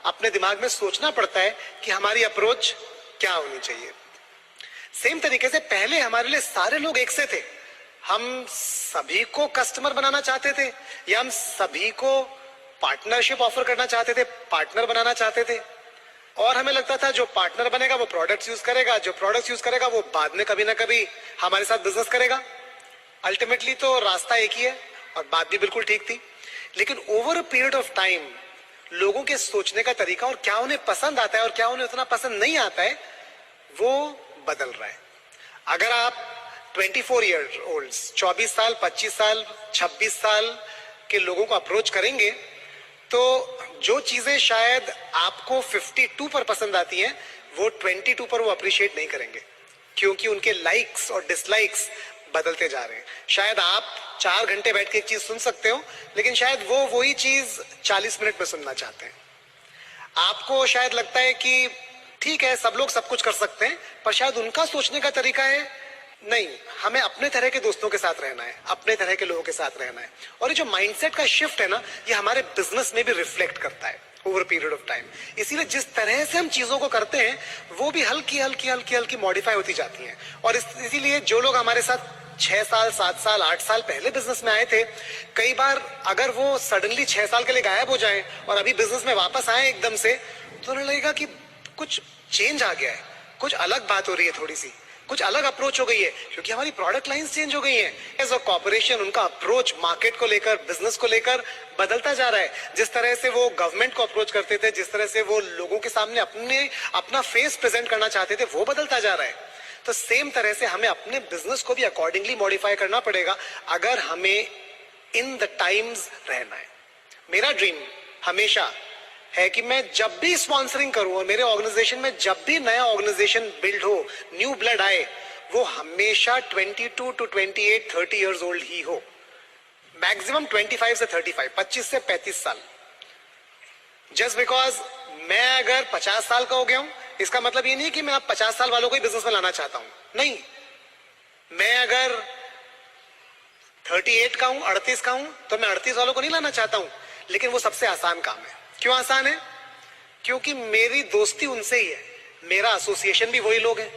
अपने दिमाग में सोचना पड़ता है कि हमारी अप्रोच क्या होनी चाहिए। सेम तरीके से पहले हमारे लिए सारे लोग एक से थे। हम सभी को कस्टमर बनाना चाहते थे या हम सभी को पार्टनरशिप ऑफर करना चाहते थे, पार्टनर बनाना चाहते थे। और हमें लगता था जो पार्टनर बनेगा वो प्रोडक्ट्स यूज करेगा, जो प्रोडक्ट्स यूज करेगा वो बाद में कभी ना कभी हमारे साथ बिजनेस करेगा। अल्टीमेटली तो रास्ता एक ही है और बात भी बिल्कुल ठीक थी। लेकिन over a period of time लोगों के सोचने का तरीका और क्या उन्हें पसंद आता है और क्या उन्हें उतना पसंद नहीं आता है वो बदल रहा है। अगर आप 24 ईयर ओल्ड, 24 साल, 25 साल, 26 साल के लोगों को अप्रोच करेंगे तो जो चीजें शायद आपको 52 पर पसंद आती हैं, वो 22 पर वो अप्रिशिएट नहीं करेंगे, क्योंकि उनके लाइक्स और डिसलाइक्स बदलते जा रहे हैं। शायद आप 4 घंटे बैठ के एक चीज सुन सकते हो, लेकिन शायद वो वही चीज 40 मिनट में सुनना चाहते हैं। आपको शायद लगता है कि ठीक है, सब लोग सब कुछ कर सकते हैं, पर शायद उनका सोचने का तरीका है नहीं, हमें अपने तरह के दोस्तों के साथ रहना है, अपने तरह के लोगों के साथ रहना है। और ये जो माइंडसेट का शिफ्ट है ना, ये हमारे बिजनेस में भी रिफ्लेक्ट करता है ओवर पीरियड ऑफ टाइम। इसीलिए जिस तरह से हम चीजों को करते हैं, वो भी हल्की हल्की हल्की हल्की मॉडिफाई होती जाती हैं। और इसीलिए जो लोग हमारे साथ 6 साल 7 साल 8 साल पहले बिजनेस में आए थे, कई बार अगर वो सडनली 6 साल के लिए गायब हो जाएं और अभी बिजनेस में वापस आए एकदम से, तो उन्हें लगेगा कि कुछ चेंज आ गया है, कुछ अलग बात हो रही है, थोड़ी सी कुछ अलग अप्रोच हो गई है, क्योंकि हमारी प्रोडक्ट लाइंस चेंज हो गई हैं। एज अ कॉर्पोरेशन उनका अप्रोच मार्केट को लेकर, बिजनेस को लेकर बदलता जा रहा है। जिस तरह से वो गवर्नमेंट को अप्रोच करते थे, जिस तरह से वो लोगों के सामने अपना फेस प्रेजेंट करना चाहते थे, वो बदलता जा रहा है। तो सेम तरह से हमें अपने बिजनेस को भी अकॉर्डिंगली मॉडिफाई करना पड़ेगा, अगर हमें इन द टाइम्स रहना है। मेरा ड्रीम हमेशा है कि मैं जब भी स्पॉन्सरिंग करूं और मेरे ऑर्गेनाइजेशन में जब भी नया ऑर्गेनाइजेशन बिल्ड हो, न्यू ब्लड आए, वो हमेशा 22 टू 28 30 इयर्स ओल्ड ही हो। मैक्सिमम 25 से 35, 25 से 35 साल। जस्ट बिकॉज मैं अगर 50 साल का हो गया हूं, इसका मतलब ये नहीं कि मैं अब 50 साल वालों को ही बिजनेस में लाना चाहता हूं। नहीं, मैं अगर 38 का हूं, 38 का हूं, तो मैं 38 वालों को नहीं लाना चाहता हूं। लेकिन वो सबसे आसान काम है। क्यों आसान है? क्योंकि मेरी दोस्ती उनसे ही है, मेरा एसोसिएशन भी वही लोग हैं।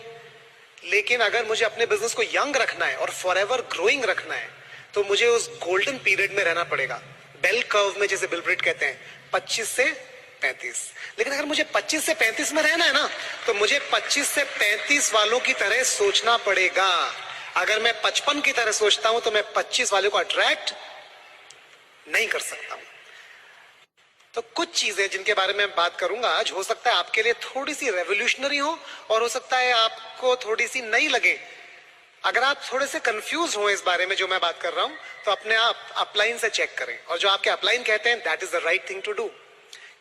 लेकिन अगर मुझे अपने बिजनेस को यंग रखना है और फॉरएवर ग्रोइंग रखना है, तो मुझे उस गोल्डन पीरियड में रहना पड़ेगा, बेल कर्व में, जैसे बिल ब्रिट कहते हैं, 25 से 35। लेकिन अगर मुझे 25 से 35 में रहना है ना, तो मुझे 25 से 35 वालों की तरह सोचना पड़ेगा। अगर मैं 55 की तरह सोचता हूं, तो मैं 25 वालों को अट्रैक्ट नहीं कर सकता हूं। तो कुछ चीजें जिनके बारे में बात करूंगा आज, हो सकता है आपके लिए थोड़ी सी रेवोल्यूशनरी हो, और हो सकता है आपको थोड़ी सी नई लगे। अगर आप थोड़े से कंफ्यूज हो इस बारे में जो मैं बात कर रहा हूं, तो अपने आप अपलाइन से चेक करें, और जो आपके अपलाइन कहते हैं, that is the right thing to do.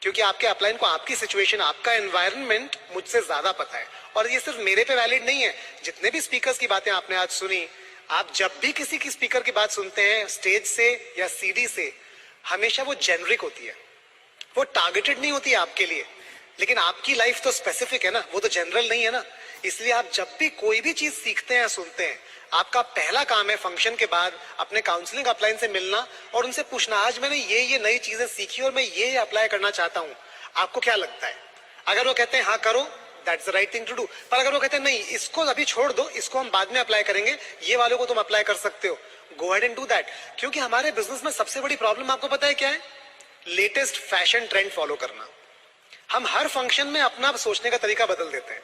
क्योंकि आपके अपलाइन को आपकी सिचुएशन, आपका एनवायरनमेंट मुझसे ज्यादा पता है। और ये सिर्फ मेरे पे वैलिड नहीं है, जितने भी स्पीकर्स की बातें आपने आज सुनी, आप जब भी किसी की स्पीकर की बात सुनते हैं, स्टेज से या सीडी से, हमेशा वो जेनरिक होती है, वो टारगेटेड नहीं होती है आपके लिए। लेकिन आपकी लाइफ तो स्पेसिफिक है ना, वो तो जनरल नहीं है ना। इसलिए आप जब भी कोई भी चीज सीखते हैं, सुनते हैं, आपका पहला काम है फंक्शन के बाद अपने काउंसलिंग अपलाइन से मिलना और उनसे पूछना, आज मैंने ये नई चीजें सीखी और मैं ये अप्लाई करना चाहता हूं, आपको क्या लगता है? अगर वो कहते हैं हाँ करो, that's the right thing to do. पर अगर वो कहते हैं नहीं, इसको अभी छोड़ दो, इसको हम बाद में अप्लाई करेंगे, ये वालों को तुम अप्लाई कर सकते हो, go ahead and do that. क्योंकि हमारे बिजनेस में सबसे बड़ी प्रॉब्लम आपको पता है क्या है? लेटेस्ट फैशन ट्रेंड फॉलो करना। हम हर फंक्शन में अपना सोचने का तरीका बदल देते हैं।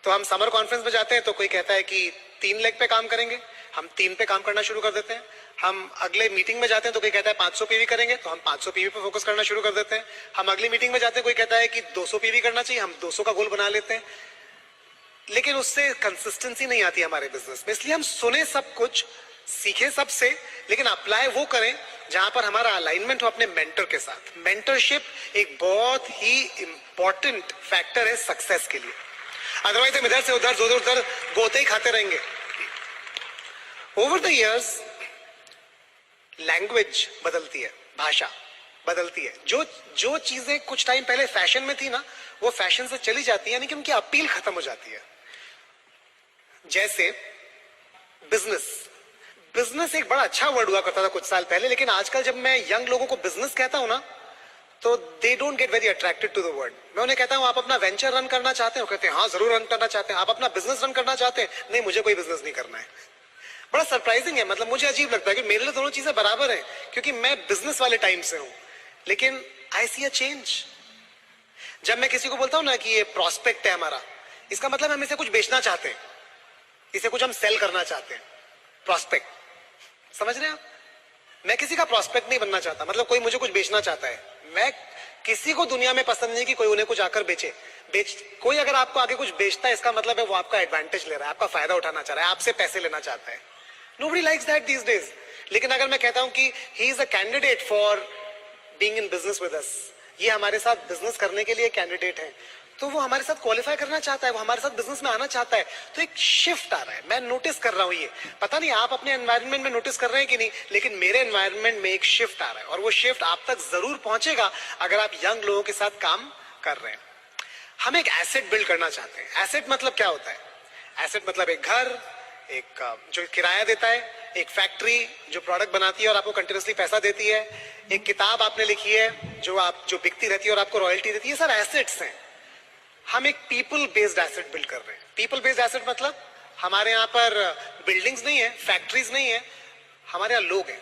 तो हम समर कॉन्फ्रेंस में जाते हैं, तो कोई कहता है कि 3 लेग पे काम करेंगे, हम 3 पे काम करना शुरू कर देते हैं। हम अगले मीटिंग में जाते हैं, तो कोई कहता है 500 पीवी करेंगे, तो हम 500 पीवी पे फोकस करना शुरू कर देते हैं। हम अगली मीटिंग में जाते हैं, कोई कहता है कि 200 पीवी करना चाहिए, हम 200 का गोल बना लेते हैं। लेकिन उससे कंसिस्टेंसी नहीं आती हमारे बिजनेस में। इसलिए हम सुने सब कुछ, सीखे सबसे, लेकिन अप्लाई वो करें जहां पर हमारा अलाइनमेंट हो अपने मेंटर के साथ। मेंटरशिप एक बहुत ही इंपॉर्टेंट फैक्टर है सक्सेस के लिए। अदरवाइज हम इधर से उधर गोते ही खाते रहेंगे। ओवर द इयर्स लैंग्वेज बदलती है, भाषा बदलती है। जो चीजें कुछ टाइम पहले फैशन में थी ना, वो फैशन से चली जाती है, यानी कि उनकी अपील खत्म हो जाती है। जैसे बिजनेस एक बड़ा अच्छा वर्ड हुआ करता था कुछ साल पहले, लेकिन आजकल जब मैं यंग लोगों को बिजनेस कहता हूं ना, तो they don't get very attracted to the word. मैं उन्हें कहता हूं, आप अपना वेंचर रन करना चाहते हो? कहते हैं हाँ जरूर रन करना चाहते हैं। आप अपना बिजनेस रन करना चाहते हैं? नहीं, मुझे कोई बिजनेस नहीं करना है। बड़ा सरप्राइजिंग है, मतलब मुझे अजीब लगता है कि मेरे लिए दोनों चीजें बराबर हैं, क्योंकि मैं बिजनेस वाले टाइम से हूं। लेकिन आई सी अ चेंज। जब मैं किसी को बोलता हूं ना कि ये प्रॉस्पेक्ट है हमारा, इसका मतलब हम इसे कुछ बेचना चाहते हैं, इसे कुछ हम सेल करना चाहते हैं। प्रॉस्पेक्ट, समझ रहे हैं आप? मैं किसी का प्रॉस्पेक्ट नहीं बनना चाहता, मतलब कोई मुझे कुछ बेचना चाहता है। मैं किसी को दुनिया में पसंद नहीं कि कोई उन्हें कुछ आकर कोई अगर आपको आगे कुछ बेचता है, इसका मतलब है वो आपका एडवांटेज ले रहा है, आपका फायदा उठाना चाह रहा है, आपसे पैसे लेना चाहता है। Nobody likes that these days. लेकिन अगर मैं कहता हूं कि he is a candidate for being in business with us, ये हमारे साथ बिजनेस करने के लिए कैंडिडेट है, तो वो हमारे साथ क्वालिफाई करना चाहता है, वो हमारे साथ बिजनेस में आना चाहता है। तो एक शिफ्ट आ रहा है, मैं नोटिस कर रहा हूं। ये पता नहीं आप अपने एनवायरनमेंट में नोटिस कर रहे हैं कि नहीं, लेकिन मेरे एनवायरनमेंट में एक शिफ्ट आ रहा है, और वो शिफ्ट आप तक जरूर पहुंचेगा अगर आप यंग लोगों के साथ काम कर रहे हैं। हम एक एसेट बिल्ड करना चाहते हैं। एसेट मतलब क्या होता है? एसेट मतलब एक घर, एक जो किराया देता है, एक फैक्ट्री जो प्रोडक्ट बनाती है और आपको कंटिन्यूसली पैसा देती है, एक किताब आपने लिखी है जो बिकती रहती है और आपको रॉयल्टी देती है। ये सब एसेट्स हैं। हम एक पीपल बेस्ड एसेट बिल्ड कर रहे हैं। पीपल बेस्ड एसेट मतलब हमारे यहाँ पर बिल्डिंग्स नहीं है, फैक्ट्रीज नहीं है, हमारे यहाँ लोग हैं।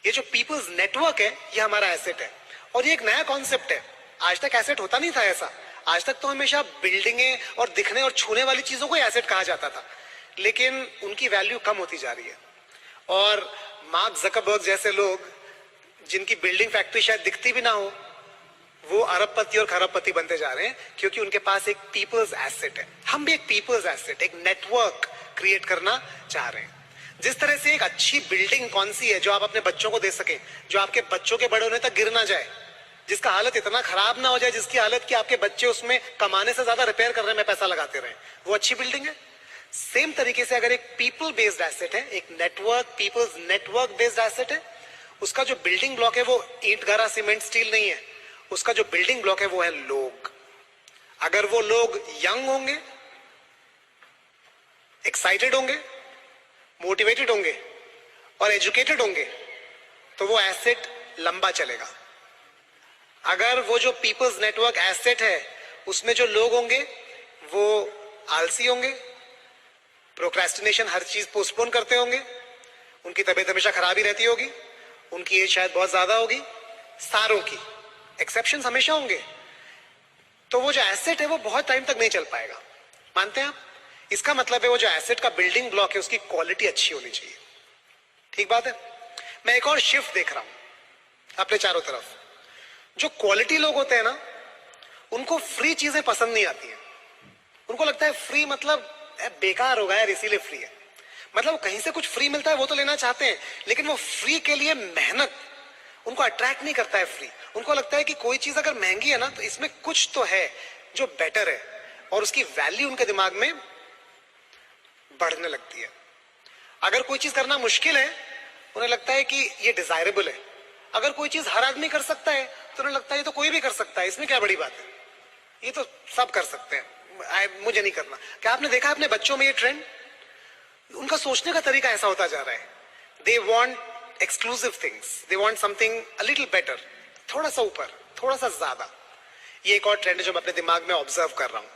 ये जो पीपल्स नेटवर्क है, ये हमारा एसेट है। और ये एक नया कॉन्सेप्ट है, आज तक एसेट होता नहीं था ऐसा। आज तक तो हमेशा बिल्डिंगें और दिखने और छूने वाली चीजों को एसेट कहा जाता था, लेकिन उनकी वैल्यू कम होती जा रही है। और मार्क जकरबर्ग जैसे लोग, जिनकी बिल्डिंग फैक्ट्री शायद दिखती भी ना हो, वो अरबपति और खरबपति बनते जा रहे हैं, क्योंकि उनके पास एक पीपल्स एसेट है। हम भी एक पीपल्स एसेट, एक नेटवर्क क्रिएट करना चाह रहे हैं। जिस तरह से एक अच्छी बिल्डिंग कौन सी है जो आप अपने बच्चों को दे सके, जो आपके बच्चों के बड़े होने तक गिर ना जाए, जिसका हालत इतना खराब ना हो जाए जिसकी हालत कि आपके बच्चे उसमें कमाने से ज्यादा रिपेयर करने में पैसा लगाते रहे, वो अच्छी बिल्डिंग है। सेम तरीके से अगर एक पीपल बेस्ड एसेट है, एक network, people's network based asset है, उसका जो बिल्डिंग ब्लॉक है वो ईंट गारा सीमेंट स्टील नहीं है, उसका जो बिल्डिंग ब्लॉक है वो है लोग। अगर वो लोग यंग होंगे, एक्साइटेड होंगे, मोटिवेटेड होंगे और एजुकेटेड होंगे, तो वो एसेट लंबा चलेगा। अगर वो जो पीपल्स नेटवर्क एसेट है उसमें जो लोग होंगे वो आलसी होंगे, प्रोक्रेस्टिनेशन, हर चीज पोस्टपोन करते होंगे, उनकी तबीयत हमेशा खराब ही रहती होगी, उनकी एज शायद बहुत ज्यादा होगी, सारों की एक्सेप्शंस हमेशा होंगे, तो वो जो एसेट है वो बहुत टाइम तक नहीं चल पाएगा। मानते हैं आप? इसका मतलब है वो जो एसेट का बिल्डिंग ब्लॉक है उसकी क्वालिटी अच्छी होनी चाहिए। ठीक बात है। मैं एक और शिफ्ट देख रहा हूं अपने चारों तरफ। जो क्वालिटी लोग होते हैं ना, उनको फ्री चीजें पसंद नहीं आती हैं। उनको लगता है फ्री मतलब बेकार होगा यार, इसीलिए फ्री है। मतलब कहीं से कुछ फ्री मिलता है वो तो लेना चाहते हैं, लेकिन वो फ्री के लिए मेहनत उनको अट्रैक्ट नहीं करता है। फ्री उनको लगता है कि कोई चीज अगर महंगी है ना तो इसमें कुछ तो है जो बेटर है, और उसकी वैल्यू उनके दिमाग में बढ़ने लगती है। अगर कोई चीज करना मुश्किल है, उन्हें लगता है कि ये डिजायरेबल है। अगर कोई चीज हर आदमी कर सकता है तो उन्हें लगता है ये तो कोई भी कर सकता है, इसमें क्या बड़ी बात है, ये तो सब कर सकते हैं, मुझे नहीं करना। क्या आपने देखा अपने बच्चों में ये ट्रेंड? उनका सोचने का तरीका ऐसा होता जा रहा है। They want exclusive things, they want something a little better, थोड़ा सा ऊपर, थोड़ा सा ज्यादा। ये एक और ट्रेंड है जो मैं अपने दिमाग में ऑब्जर्व कर रहा हूं।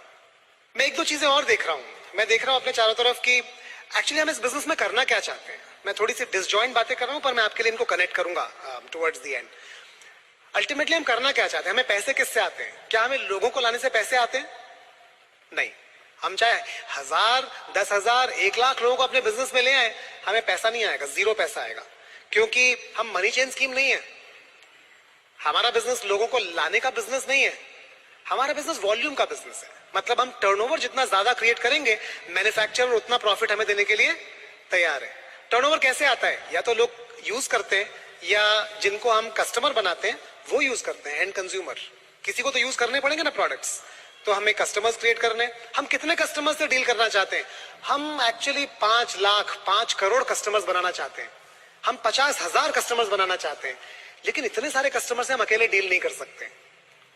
मैं एक दो चीजें और देख रहा हूं। मैं देख रहा हूं अपने चारों तरफ कि एक्चुअली हम इस बिजनेस में करना क्या चाहते हैं। मैं थोड़ी सी डिसजॉइंट बातें कर रहा हूं, पर मैं आपके लिए इनको कनेक्ट करूंगा टुवर्ड्स द एंड। अल्टीमेटली हम करना क्या चाहते हैं? हमें पैसे किससे आते हैं? क्या हमें लोगों को लाने से पैसे आते हैं? नहीं। हम चाहे 1000, 10,000, 1,00,000 लोगों को अपने बिजनेस में ले आए, हमें पैसा नहीं आएगा, जीरो पैसा आएगा, क्योंकि हम मनी चेन स्कीम नहीं है। हमारा बिजनेस लोगों को लाने का बिजनेस नहीं है, हमारा बिजनेस वॉल्यूम का बिजनेस है। मतलब हम टर्नओवर जितना ज्यादा क्रिएट करेंगे, मैन्युफैक्चरर उतना प्रॉफिट हमें देने के लिए तैयार है। टर्नओवर कैसे आता है? या तो लोग यूज करते हैं, या जिनको हम कस्टमर बनाते हैं वो यूज करते हैं, एंड कंज्यूमर। किसी को तो यूज करने पड़ेंगे ना प्रोडक्ट्स, तो हमें कस्टमर्स क्रिएट करने। हम कितने कस्टमर्स से डील करना चाहते हैं? हम एक्चुअली 5 लाख, 5 करोड़ कस्टमर्स बनाना चाहते हैं। हम 50,000 कस्टमर्स बनाना चाहते हैं, लेकिन इतने सारे कस्टमर से हम अकेले डील नहीं कर सकते।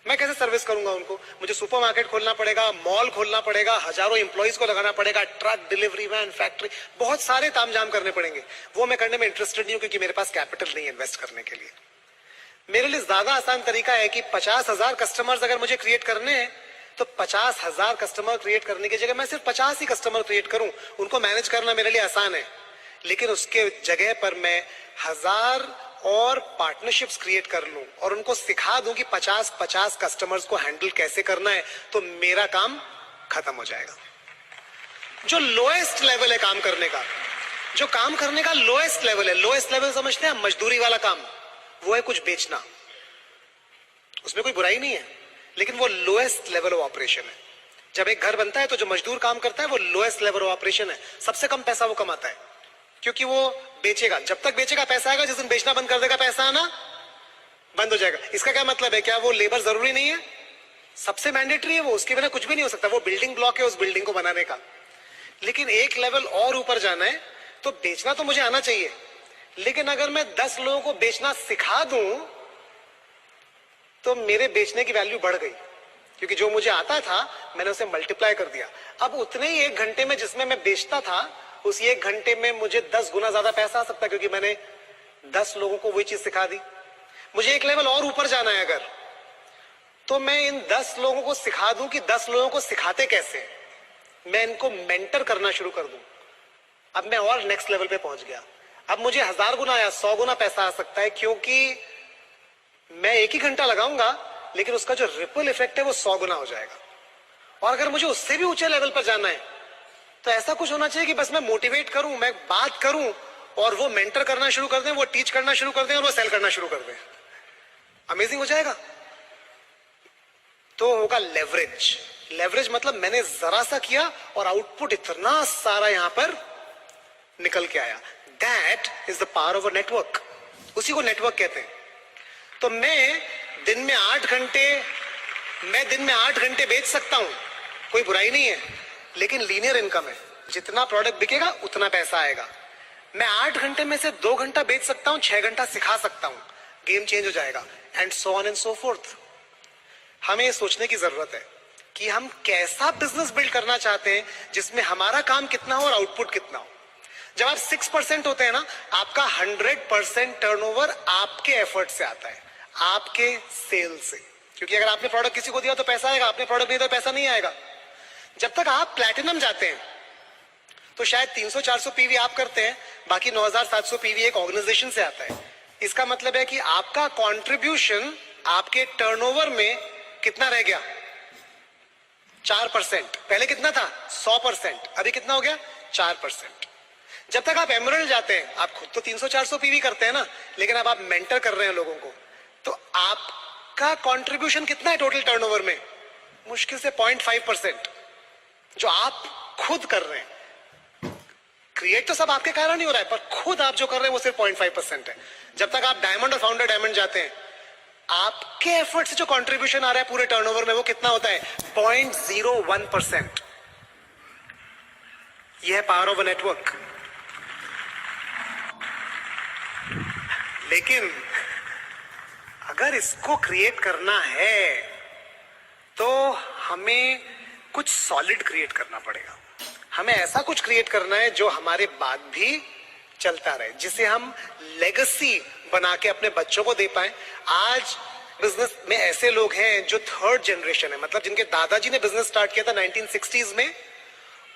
मैं कैसे सर्विस करूंगा उनको? मुझे सुपरमार्केट खोलना पड़ेगा, मॉल खोलना पड़ेगा, हजारों एम्प्लॉइज को लगाना पड़ेगा, ट्रक, डिलीवरी वैन, फैक्ट्री, बहुत सारे तामझाम करने पड़ेंगे। वो मैं करने में इंटरेस्टेड नहीं हूं, क्योंकि मेरे पास कैपिटल नहीं है इन्वेस्ट करने के लिए। मेरे लिए ज्यादा आसान तरीका है कि 50,000 कस्टमर्स अगर मुझे क्रिएट करने हैं, तो 50,000 कस्टमर क्रिएट करने की जगह मैं सिर्फ 50 ही कस्टमर क्रिएट करूं। उनको मैनेज करना मेरे लिए आसान है, लेकिन उसके जगह पर मैं 1000 और पार्टनरशिप्स क्रिएट कर लूं और उनको सिखा दूं कि 50-50 कस्टमर्स को हैंडल कैसे करना है, तो मेरा काम खत्म हो जाएगा। जो लोएस्ट लेवल है काम करने का, जो काम करने का लोएस्ट लेवल है, लोएस्ट लेवल समझते हैं मजदूरी वाला काम, वो है कुछ बेचना। उसमें कोई बुराई नहीं है, लेकिन वो लोएस्ट लेवल ऑफ ऑपरेशन है। जब एक घर बनता है तो जो मजदूर काम करता है वो लोएस्ट लेवल ऑफ ऑपरेशन है। सबसे कम पैसा वो कमाता है, क्योंकि वो बेचेगा। जब तक बेचेगा पैसा आएगा, जिस दिन बेचना बंद कर देगा पैसा आना बंद हो जाएगा। इसका क्या मतलब है? क्या वो लेबर जरूरी नहीं है? सबसे मैंडेटरी है वो, उसके बिना कुछ भी नहीं हो सकता। वो बिल्डिंग ब्लॉक है उस बिल्डिंग को बनाने का। लेकिन एक लेवल और ऊपर जाना है तो बेचना तो मुझे आना चाहिए, लेकिन अगर मैं 10 लोगों को बेचना सिखा दूं तो मेरे बेचने की वैल्यू बढ़ गई, क्योंकि जो मुझे आता था मैंने उसे मल्टीप्लाई कर दिया। अब उतने ही 1 घंटे में जिसमें मैं बेचता था, उसी 1 घंटे में मुझे 10 गुना ज्यादा पैसा आ सकता है, क्योंकि मैंने 10 लोगों को वही चीज सिखा दी। मुझे एक लेवल और ऊपर जाना है अगर, तो मैं इन 10 लोगों को सिखा दूं कि 10 लोगों को सिखाते कैसे, मैं इनको मेंटर करना शुरू कर दूं। अब मैं और नेक्स्ट लेवल पे पहुंच गया। अब मुझे 1000 गुना या 100 गुना पैसा आ सकता है, क्योंकि मैं 1 ही घंटा लगाऊंगा, लेकिन उसका जो रिपल इफेक्ट है वो 100 गुना हो जाएगा। और अगर मुझे उससे भी ऊंचे लेवल पर जाना है तो ऐसा कुछ होना चाहिए कि बस मैं मोटिवेट करूं, मैं बात करूं और वो मेंटर करना शुरू कर दें, वो टीच करना शुरू कर दें और वो सेल करना शुरू कर दें। अमेजिंग हो जाएगा। तो होगा लेवरेज। लेवरेज मतलब मैंने जरा सा किया और आउटपुट इतना सारा यहां पर निकल के आया। That is the power of a network. उसी को नेटवर्क कहते हैं। तो मैं दिन में 8 घंटे बेच सकता हूं, कोई बुराई नहीं है, लेकिन लीनियर इनकम है। जितना प्रोडक्ट बिकेगा उतना पैसा आएगा। मैं 8 घंटे में से 2 घंटा बेच सकता हूं, 6 घंटा सिखा सकता हूं, गेम चेंज हो जाएगा। And so on and so fourth. हमें ये सोचने की जरूरत है कि हम कैसा बिजनेस बिल्ड करना चाहते हैं जिसमें हमारा काम कितना हो और आउटपुट कितना हो। जब आप 6% होते हैं ना, आपका 100% टर्नओवर आपके एफर्ट से आता है, आपके सेल से। क्योंकि अगर आपने प्रोडक्ट किसी को दिया तो पैसा आएगा, आपने प्रोडक्ट नहीं दिया तो पैसा नहीं आएगा। जब तक आप प्लैटिनम जाते हैं तो शायद 300-400 पीवी आप करते हैं, बाकी 9700 पीवी एक ऑर्गेनाइजेशन से आता है। इसका मतलब है कि आपका कंट्रीब्यूशन आपके टर्नओवर में कितना रह गया? 4%। पहले कितना था? 100%। अभी कितना हो गया? 4%। जब तक आप एमरल्ड जाते हैं, आप खुद तो 300-400 पीवी करते हैं ना, लेकिन अब आप मेंटर कर रहे हैं लोगों को, तो आपका कंट्रीब्यूशन कितना है टोटल टर्नओवर में? मुश्किल से 0.5%, जो आप खुद कर रहे हैं। क्रिएट तो सब आपके कारण ही हो रहा है, पर खुद आप जो कर रहे हैं वो सिर्फ 0.5% है। जब तक आप डायमंड और फाउंडर डायमंड जाते हैं, आपके एफर्ट से जो कंट्रीब्यूशन आ रहा है पूरे टर्नओवर में, वो कितना होता है? 0.01%। यह है पावर ऑफ अ नेटवर्क। लेकिन अगर इसको क्रिएट करना है तो हमें कुछ सॉलिड क्रिएट करना पड़ेगा। हमें ऐसा कुछ क्रिएट करना है जो हमारे बाद भी चलता रहे, जिसे हम लेगेसी बना के अपने बच्चों को दे पाए। आज बिजनेस में ऐसे लोग हैं जो 3rd जनरेशन है, मतलब जिनके दादाजी ने बिजनेस स्टार्ट किया था 1960s में,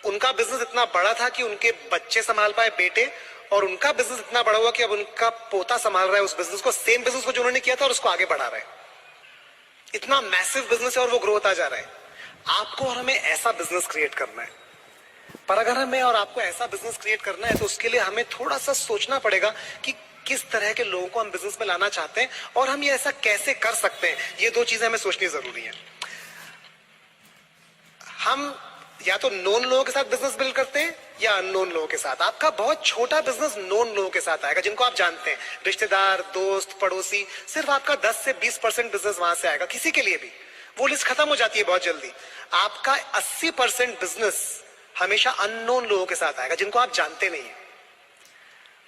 उनका बिजनेस इतना बड़ा था कि उनके बच्चे संभाल पाए, बेटे, और उनका बिजनेस इतना बड़ा हुआ कि अब उनका पोता संभाल रहा है उस बिजनेस को, सेम बिजनेस को जो उन्होंने किया था, और उसको आगे बढ़ा रहा है। इतना मैसिव बिजनेस है और वो ग्रो होता जा रहा है। आपको और हमें ऐसा बिजनेस क्रिएट करना है। पर अगर हमें और आपको ऐसा बिजनेस क्रिएट करना है तो उसके लिए हमें थोड़ा सा सोचना पड़ेगा कि किस तरह के लोगों को हम बिजनेस में लाना चाहते हैं और हम ये ऐसा कैसे कर सकते हैं। ये 2 चीजें हमें सोचनी जरूरी है। हम या तो नोन लोगों के साथ बिजनेस बिल्ड करते हैं या अननोन लोगों के साथ। आपका बहुत छोटा बिजनेस नोन लोगों के साथ आएगा, जिनको आप जानते हैं, रिश्तेदार, दोस्त, पड़ोसी। सिर्फ आपका 10 से 20% बिजनेस वहां से आएगा। किसी के लिए भी वो लिस्ट खत्म हो जाती है बहुत जल्दी। आपका 80% बिजनेस हमेशा अननोन लोगों के साथ आएगा, जिनको आप जानते नहीं है,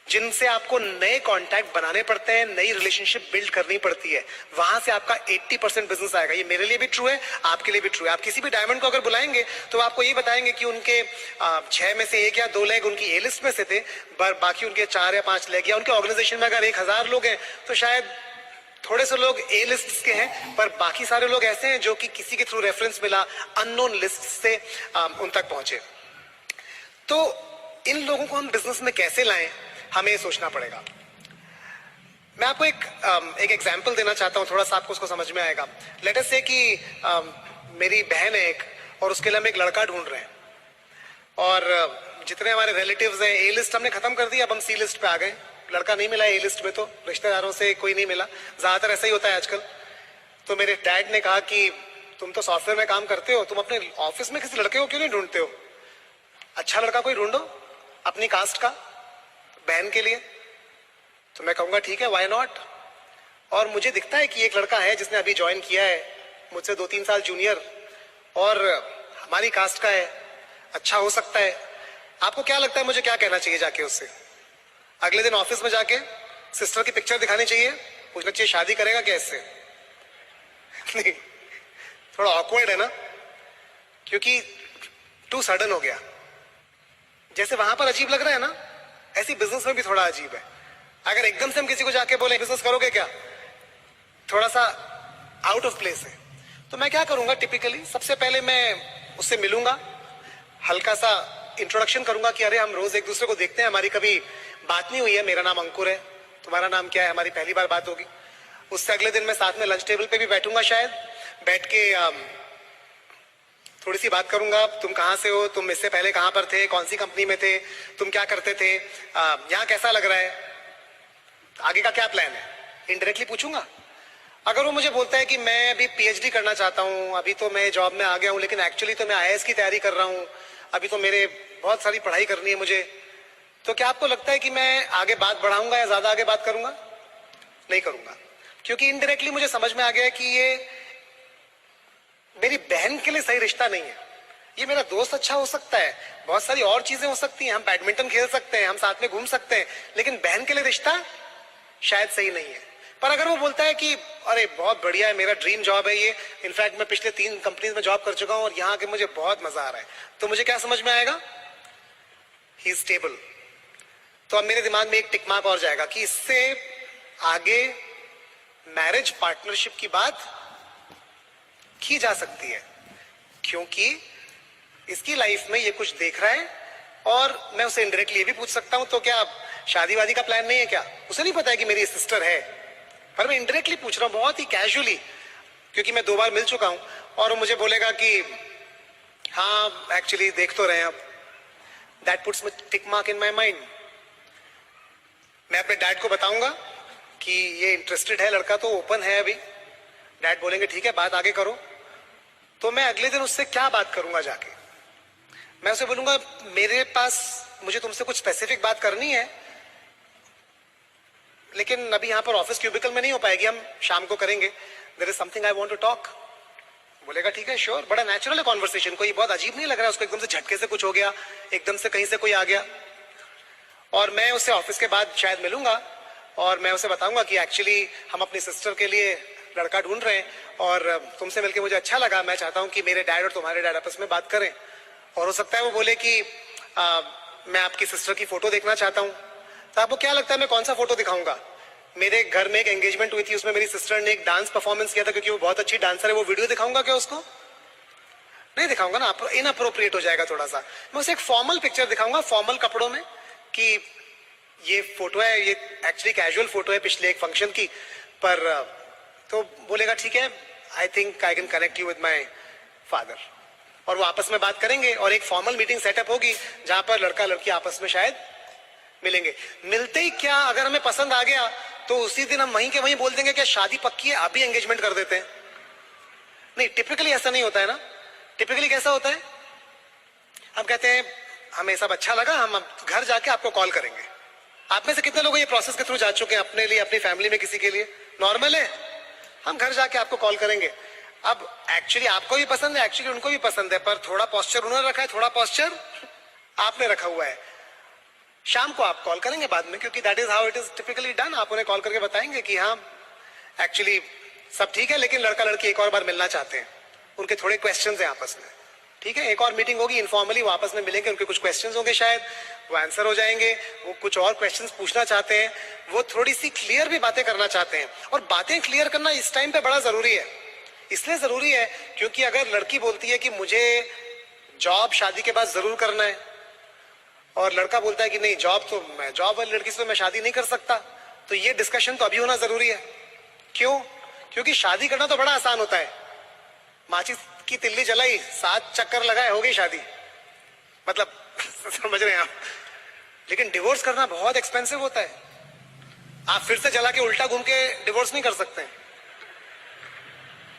जिनसे आपको नए कॉन्टैक्ट बनाने पड़ते हैं, नई रिलेशनशिप बिल्ड करनी पड़ती है। वहां से आपका 80% बिजनेस आएगा। ये मेरे लिए भी ट्रू है, आपके लिए भी ट्रू है। आप किसी भी डायमंड को अगर बुलाएंगे तो आपको ये बताएंगे कि उनके 6 में से 1 या 2 लेग उनकी ए लिस्ट में से थे, बाकी उनके 4 या 5 लेग, या उनके ऑर्गेनाइजेशन में अगर 1000 लोग हैं तो शायद थोड़े से लोग ए लिस्ट के हैं, पर बाकी सारे लोग ऐसे हैं जो कि किसी के थ्रू रेफरेंस मिला, अननोन लिस्ट से उन तक पहुंचे। तो इन लोगों को हम बिजनेस में कैसे लाएं, हमें सोचना पड़ेगा। मैं आपको एक एग्जांपल देना चाहता हूं, थोड़ा सा आपको उसको समझ में आएगा। लेट अस से कि मेरी बहन है एक, और उसके लिए हम एक लड़का ढूंढ रहे हैं, और जितने हमारे रिलेटिव्स हैं, ए लिस्ट हमने खत्म कर दी, अब हम सी लिस्ट पे आ गए। लड़का नहीं मिला ए लिस्ट में, तो रिश्तेदारों से कोई नहीं मिला। ज्यादातर ऐसा ही होता है आजकल। तो मेरे डैड ने कहा कि तुम तो सॉफ्टवेयर में काम करते हो, तुम अपने ऑफिस में किसी लड़के को क्यों नहीं ढूंढते हो? अच्छा लड़का कोई ढूंढो अपनी कास्ट का, बहन के लिए। तो मैं कहूंगा ठीक है, व्हाई नॉट। और मुझे दिखता है कि एक लड़का है जिसने अभी ज्वाइन किया है, मुझसे 2-3 साल जूनियर, और हमारी कास्ट का है, अच्छा हो सकता है। आपको क्या लगता है मुझे क्या कहना चाहिए जाके उससे? अगले दिन ऑफिस में जाके सिस्टर की पिक्चर दिखानी चाहिए, पूछना चाहिए शादी करेगा क्या इससे? नहीं, थोड़ा ऑकवर्ड है ना, क्योंकि टू सडन हो गया। जैसे वहां पर अजीब लग रहा है ना, ऐसी बिजनेस में भी थोड़ा अजीब है। अगर एकदम से हम किसी को जाके बोले बिजनेस करोगे क्या, थोड़ा सा आउट ऑफ प्लेस है। तो मैं क्या करूंगा, टिपिकली सबसे पहले मैं उससे मिलूंगा, हल्का सा इंट्रोडक्शन करूंगा कि अरे हम रोज एक दूसरे को देखते हैं, हमारी कभी बात नहीं हुई है, मेरा नाम अंकुर है, तुम्हारा नाम क्या है, हमारी पहली बार बात होगी। उससे अगले दिन मैं साथ में लंच टेबल पे भी बैठूंगा, शायद बैठ के थोड़ी सी बात करूंगा, तुम कहाँ से हो, तुम इससे पहले कहाँ पर थे, कौन सी कंपनी में थे, तुम क्या करते थे, यहाँ कैसा लग रहा है, आगे का क्या प्लान है, इनडायरेक्टली पूछूंगा। अगर वो मुझे बोलता है कि मैं अभी पीएचडी करना चाहता हूँ, अभी तो मैं जॉब में आ गया हूँ, लेकिन एक्चुअली तो मैं आईएएस की तैयारी कर रहा हूँ, अभी तो मेरे बहुत सारी पढ़ाई करनी है मुझे, तो क्या आपको लगता है कि मैं आगे बात बढ़ाऊंगा या ज्यादा आगे बात करूंगा? नहीं करूंगा, क्योंकि इनडायरेक्टली मुझे समझ में आ गया कि ये मेरी बहन के लिए सही रिश्ता नहीं है। ये मेरा दोस्त अच्छा हो सकता है, बहुत सारी और चीजें हो सकती हैं, हम बैडमिंटन खेल सकते हैं, हम साथ में घूम सकते हैं, लेकिन बहन के लिए रिश्ता शायद सही नहीं है। पर अगर वो बोलता है कि अरे बहुत बढ़िया है, मेरा ड्रीम जॉब है ये, इनफैक्ट मैं पिछले 3 कंपनीज में जॉब कर चुका हूं और यहाँ आके मुझे बहुत मजा आ रहा है, तो मुझे क्या समझ में आएगा, ही इज स्टेबल। तो अब मेरे दिमाग में एक टिक मार्क और जाएगा कि इससे आगे मैरिज पार्टनरशिप की बात की जा सकती है, क्योंकि इसकी लाइफ में ये कुछ देख रहा है। और मैं उसे इनडायरेक्टली ये भी पूछ सकता हूं, तो क्या शादी वादी का प्लान नहीं है क्या? उसे नहीं पता है कि मेरी सिस्टर है, पर मैं इनडायरेक्टली पूछ रहा हूं, बहुत ही कैजुअली, क्योंकि मैं 2 बार मिल चुका हूं। और वो मुझे बोलेगा कि हाँ एक्चुअली देख तो रहे हैं। अब that puts tick mark in my mind. मैं अपने डैड को बताऊंगा कि ये इंटरेस्टेड है लड़का, तो ओपन है अभी। डैड बोलेंगे ठीक है बात आगे करो। तो मैं अगले दिन उससे क्या बात करूंगा जाके, मैं उसे बोलूंगा मेरे पास मुझे तुमसे कुछ स्पेसिफिक बात करनी है, लेकिन अभी यहाँ पर ऑफिस क्यूबिकल में नहीं हो पाएगी, हम शाम को करेंगे, there is something I want to talk. बोलेगा ठीक है श्योर। बड़ा नेचुरल है कॉन्वर्सेशन, कोई बहुत अजीब नहीं लग रहा है उसको, एकदम से झटके से कुछ हो गया, एकदम से कहीं से कोई आ गया। और मैं उससे ऑफिस के बाद शायद मिलूंगा और मैं उसे बताऊंगा कि एक्चुअली हम अपनी सिस्टर के लिए लड़का ढूंढ रहे हैं और तुमसे मिलकर मुझे अच्छा लगा, मैं चाहता हूं कि मेरे डैड और तुम्हारे डैड आपस में बात करें। और हो सकता है वो बोले कि मैं आपकी सिस्टर की फोटो देखना चाहता हूं। तो आपको क्या लगता है मैं कौन सा फोटो दिखाऊंगा? मेरे घर में एक एंगेजमेंट हुई थी, उसमें मेरी सिस्टर ने एक डांस परफॉर्मेंस किया था, क्योंकि वो बहुत अच्छी डांसर है, वो वीडियो दिखाऊंगा क्या उसको? नहीं दिखाऊंगा ना, इनअप्रोप्रिएट हो जाएगा थोड़ा सा। मैं उसे एक फॉर्मल पिक्चर दिखाऊंगा, फॉर्मल कपड़ों में, कि ये फोटो है, ये एक्चुअली कैजुअल फोटो है पिछले एक फंक्शन की। पर तो बोलेगा ठीक है, I think I can connect you with my father. और वो आपस में बात करेंगे और एक फॉर्मल मीटिंग सेटअप होगी जहां पर लड़का लड़की आपस में शायद मिलेंगे। मिलते ही क्या, अगर हमें पसंद आ गया तो उसी दिन हम वहीं के वहीं बोल देंगे क्या शादी पक्की है, अभी एंगेजमेंट कर देते हैं? नहीं, टिपिकली ऐसा नहीं होता है ना। टिपिकली कैसा होता है, हम कहते हैं हमें सब अच्छा लगा, हम अब घर जाके आपको कॉल करेंगे। आप में से कितने लोग ये प्रोसेस के थ्रू जा चुके हैं अपने लिए, अपनी फैमिली में किसी के लिए? नॉर्मल है, हम घर जाके आपको कॉल करेंगे। अब एक्चुअली आपको भी पसंद है, एक्चुअली उनको भी पसंद है, पर थोड़ा पोस्चर उन्होंने रखा है, थोड़ा पोस्चर आपने रखा हुआ है। शाम को आप कॉल करेंगे बाद में, क्योंकि that is how it is typically done. आप उन्हें कॉल करके बताएंगे कि हाँ एक्चुअली सब ठीक है, लेकिन लड़का लड़की एक और बार मिलना चाहते हैं, उनके थोड़े क्वेश्चंस हैं आपस में। ठीक है, एक और मीटिंग होगी इनफॉर्मली, वो आपस में मिलेंगे, उनके कुछ क्वेश्चंस होंगे, शायद वो आंसर हो जाएंगे, वो कुछ और क्वेश्चंस पूछना चाहते हैं, वो थोड़ी सी क्लियर भी बातें करना चाहते हैं। और बातें क्लियर करना इस टाइम पे बड़ा जरूरी है। इसलिए जरूरी है क्योंकि अगर लड़की बोलती है कि मुझे जॉब शादी के बाद जरूर करना है, और लड़का बोलता है कि नहीं जॉब तो मैं, जॉब वाली लड़की से तो मैं शादी नहीं कर सकता, तो ये डिस्कशन तो अभी होना जरूरी है। क्यों? क्योंकि शादी करना तो बड़ा आसान होता है, माचिस की तिल्ली जलाई, 7 चक्कर लगाए, हो गई शादी, मतलब समझ रहे हैं आप। लेकिन डिवोर्स करना बहुत एक्सपेंसिव होता है। आप फिर से जला के उल्टा घूम के डिवोर्स नहीं कर सकते।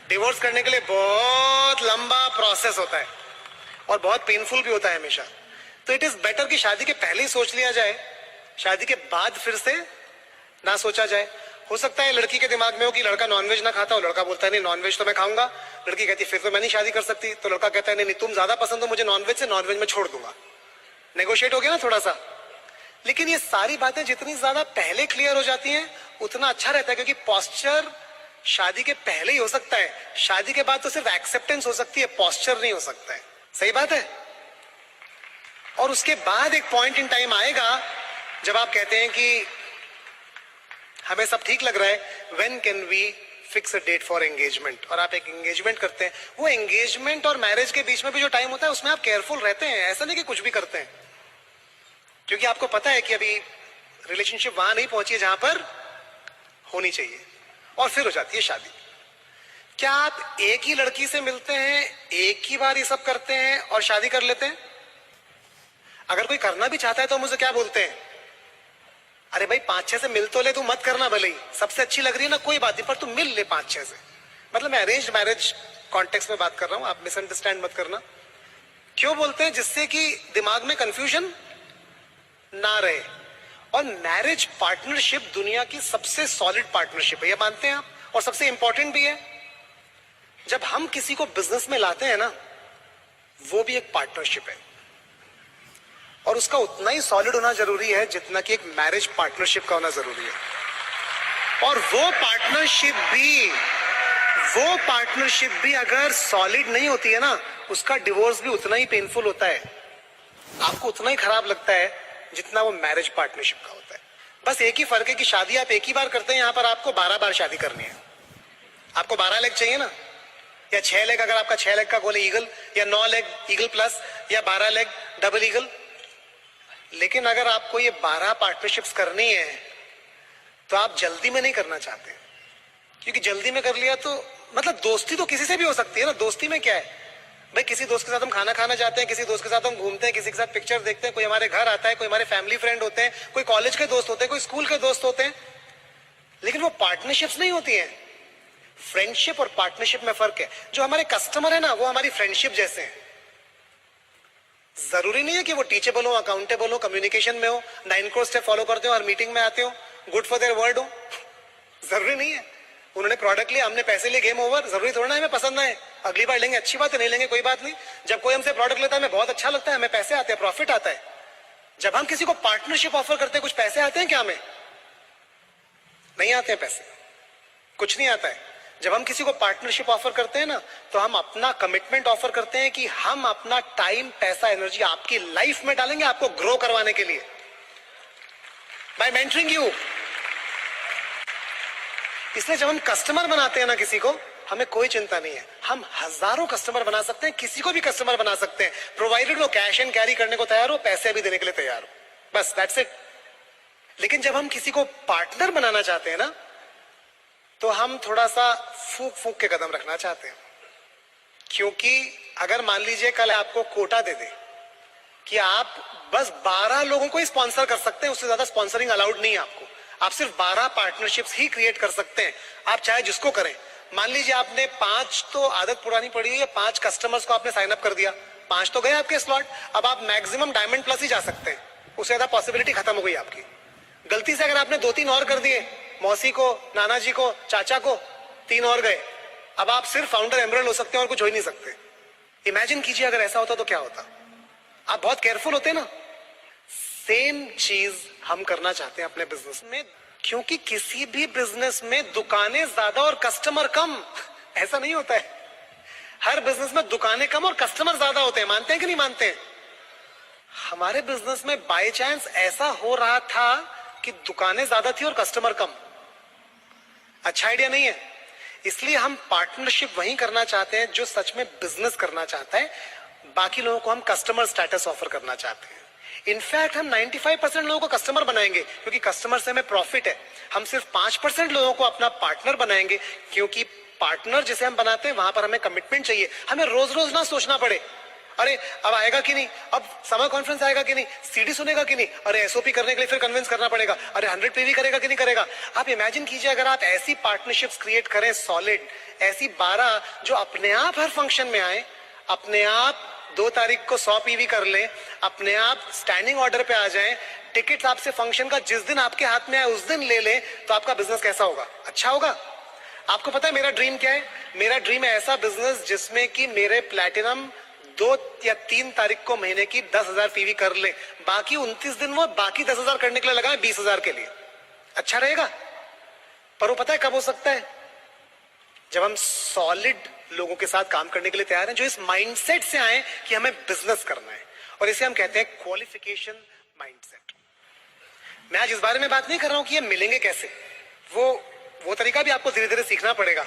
डिवोर्स करने के लिए बहुत लंबा प्रोसेस होता है और बहुत पेनफुल भी होता है हमेशा। तो इट इज बेटर कि शादी के पहले ही सोच लिया जाए, शादी के बाद फिर से ना सोचा जाए। हो सकता है लड़की के दिमाग में हो कि लड़का नॉनवेज ना खाता हो, लड़का बोलता है नहीं नॉनवेज तो मैं खाऊंगा, लड़की कहती है फिर तो मैं नहीं शादी कर सकती, तो लड़का कहता है नहीं नहीं तुम ज्यादा पसंद हो मुझे नॉनवेज से, नॉनवेज में छोड़ दूंगा। नेगोशिएट हो गया ना थोड़ा सा। लेकिन ये सारी बातें जितनी ज्यादा पहले क्लियर हो जाती हैं उतना अच्छा रहता है, क्योंकि पॉस्चर शादी के पहले ही हो सकता है, शादी के बाद तो सिर्फ एक्सेप्टेंस हो सकती है, पॉस्चर नहीं हो सकता है। सही बात है। और उसके बाद एक पॉइंट इन टाइम आएगा जब आप कहते हैं कि हमें सब ठीक लग रहा है, when can we fix a date for engagement, और आप एक एंगेजमेंट करते हैं। वो एंगेजमेंट और मैरिज के बीच में भी जो टाइम होता है उसमें आप केयरफुल रहते हैं, ऐसा नहीं कि कुछ भी करते हैं, क्योंकि आपको पता है कि अभी रिलेशनशिप वहां नहीं पहुंची है जहां पर होनी चाहिए, और फिर हो जाती है शादी। क्या आप एक ही लड़की से मिलते हैं, एक ही बार ये सब करते हैं और शादी कर लेते हैं? अगर कोई करना भी चाहता है तो मुझे क्या बोलते हैं, अरे भाई 5-6 से मिल तो ले, तू मत करना, भले ही सबसे अच्छी लग रही है ना कोई बात नहीं, पर तू मिल ले 5-6 से। मतलब मैं अरेंज मैरिज कॉन्टेक्स्ट में बात कर रहा हूं, आप मिसअंडरस्टैंड मत करना। क्यों बोलते हैं? जिससे कि दिमाग में कंफ्यूजन ना रहे। और मैरिज पार्टनरशिप दुनिया की सबसे सॉलिड पार्टनरशिप है, ये मानते हैं आप, और सबसे इंपॉर्टेंट भी है। जब हम किसी को बिजनेस में लाते हैं ना, वो भी एक पार्टनरशिप है, और उसका उतना ही सॉलिड होना जरूरी है जितना कि एक मैरिज पार्टनरशिप का होना जरूरी है। और वो पार्टनरशिप भी अगर सॉलिड नहीं होती है ना, उसका डिवोर्स भी उतना ही पेनफुल होता है, आपको उतना ही खराब लगता है जितना वो मैरिज पार्टनरशिप का होता है। बस एक ही फर्क है कि शादी आप एक ही बार करते हैं, यहां पर आपको 12 बार शादी करनी है। आपको 12 लेग चाहिए ना, या 6 लेग, अगर आपका 6 लेग का गोल है ईगल, या 9 लेग ईगल प्लस, या 12 लेग डबल ईगल। लेकिन अगर आपको ये 12 पार्टनरशिप्स करनी है तो आप जल्दी में नहीं करना चाहते, क्योंकि जल्दी में कर लिया तो मतलब दोस्ती तो किसी से भी हो सकती है ना। दोस्ती में क्या है भाई, किसी दोस्त के साथ हम खाना खाना जाते हैं, किसी दोस्त के साथ हम घूमते हैं, किसी के साथ पिक्चर देखते हैं, कोई हमारे घर आता है, कोई हमारे फैमिली फ्रेंड होते हैं, कोई कॉलेज के दोस्त होते हैं, कोई स्कूल के दोस्त होते हैं। लेकिन वो पार्टनरशिप्स नहीं होती हैं। फ्रेंडशिप और पार्टनरशिप में फर्क है। जो हमारे कस्टमर है ना, वो हमारी फ्रेंडशिप जैसे हैं। जरूरी नहीं है कि वो टीचेबल हो, अकाउंटेबल हो, कम्युनिकेशन में हो, 9 कोर स्टेप फॉलो करते हो, हर मीटिंग में आते हो, गुड फॉर देयर वर्ड हो। जरूरी नहीं है। उन्होंने प्रोडक्ट लिया, हमने पैसे लिए, गेम ओवर। जरूरी थोड़ा ना हमें पसंद आए, अगली बार लेंगे, अच्छी बात है, नहीं लेंगे कोई बात नहीं। जब कोई हमसे प्रोडक्ट लेता है हमें बहुत अच्छा लगता है, हमें पैसे आते हैं, प्रॉफिट आता है। जब हम किसी को पार्टनरशिप ऑफर करते हैं, कुछ पैसे आते हैं क्या? हमें नहीं आते हैं पैसे, कुछ नहीं आता है। जब हम किसी को पार्टनरशिप ऑफर करते हैं ना, तो हम अपना कमिटमेंट ऑफर करते हैं कि हम अपना टाइम, पैसा, एनर्जी आपकी लाइफ में डालेंगे, आपको ग्रो करवाने के लिए, बाय मेंटरिंग यू। इसलिए जब हम कस्टमर बनाते हैं ना किसी को, हमें कोई चिंता नहीं है। हम हजारों कस्टमर बना सकते हैं, किसी को भी कस्टमर बना सकते हैं, प्रोवाइडेड वो कैश एंड कैरी करने को तैयार हो, पैसे भी देने के लिए तैयार हो, बस दैट्स इट। लेकिन जब हम किसी को पार्टनर बनाना चाहते हैं ना, तो हम थोड़ा सा फूक फूक के कदम रखना चाहते हैं। क्योंकि अगर मान लीजिए कल आपको कोटा दे दे कि आप बस 12 लोगों को ही स्पॉन्सर कर सकते हैं, उससे ज्यादा स्पॉन्सरिंग अलाउड नहीं है आपको, आप सिर्फ 12 पार्टनरशिप्स ही क्रिएट कर सकते हैं, आप चाहे जिसको करें। मान लीजिए आपने 5 तो आदत पुरानी पड़ी हुई है, 5 कस्टमर्स को आपने साइन अप कर दिया, 5 तो गए आपके स्लॉट, अब आप मैक्सिमम डायमंड प्लस ही जा सकते हैं, उससे ज्यादा पॉसिबिलिटी खत्म हो गई आपकी। गलती से अगर आपने 2-3 और कर दिए, मौसी को, नाना जी को, चाचा को, 3 और गए, अब आप सिर्फ फाउंडर एमरल्ड हो सकते हैं और कुछ हो ही नहीं सकते। इमेजिन कीजिए अगर ऐसा होता तो क्या होता। आप बहुत केयरफुल होते ना। सेम चीज हम करना चाहते हैं अपने बिजनेस में, क्योंकि किसी भी बिजनेस में दुकानें ज्यादा और कस्टमर कम ऐसा नहीं होता है। हर बिजनेस में दुकानें कम और कस्टमर ज्यादा होते हैं, मानते हैं कि नहीं मानते हैं? हमारे बिजनेस में बाय चांस ऐसा हो रहा था कि दुकानें ज्यादा थी और कस्टमर कम। अच्छा आइडिया नहीं है। इसलिए हम पार्टनरशिप वही करना चाहते हैं जो सच में बिजनेस करना चाहता है, बाकी लोगों को हम कस्टमर स्टेटस ऑफर करना चाहते हैं। इनफैक्ट हम 95% लोगों को कस्टमर बनाएंगे क्योंकि कस्टमर से हमें प्रॉफिट है। हम सिर्फ 5% लोगों को अपना पार्टनर बनाएंगे, क्योंकि पार्टनर जिसे हम बनाते हैं वहां पर हमें कमिटमेंट चाहिए। हमें रोज रोज ना सोचना पड़े, अरे अब आएगा कि नहीं, अब समर कॉन्फ्रेंस आएगा कि नहीं, सीडी सुनेगा कि नहीं, अरे एसओपी करने के लिए फिर कन्विंस करना पड़ेगा, अरे 100 पीवी करेगा कि नहीं करेगा। आप इमेजिन कीजिए अगर आप ऐसी पार्टनरशिप्स क्रिएट करें सॉलिड, ऐसी 12 जो अपने आप हर फंक्शन में आए, अपने आप 2 तारीख को 100 पीवी कर लें, अपने आप स्टैंडिंग ऑर्डर पे आ जाएं, टिकट्स आपसे फंक्शन का जिस दिन आपके हाथ में आए उस दिन ले लें, तो आपका बिजनेस कैसा होगा? अच्छा होगा। आपको पता है मेरा ड्रीम क्या है? मेरा ड्रीम है ऐसा बिजनेस जिसमें कि मेरे प्लैटिनम 2 या 3 तारीख को महीने की 10,000 पीवी कर ले, बाकी 29 दिन वो बाकी 10,000 करने के लिए लगाए 20,000 के लिए। अच्छा रहेगा। पर वो पता है कब हो सकता है? जब हम सॉलिड लोगों के साथ काम करने के लिए तैयार हैं, जो इस माइंडसेट से आए कि हमें बिजनेस करना है, और इसे हम कहते हैं क्वालिफिकेशन माइंडसेट। मैं आज इस बारे में बात नहीं कर रहा हूं कि ये मिलेंगे कैसे, वो तरीका भी आपको धीरे धीरे सीखना पड़ेगा,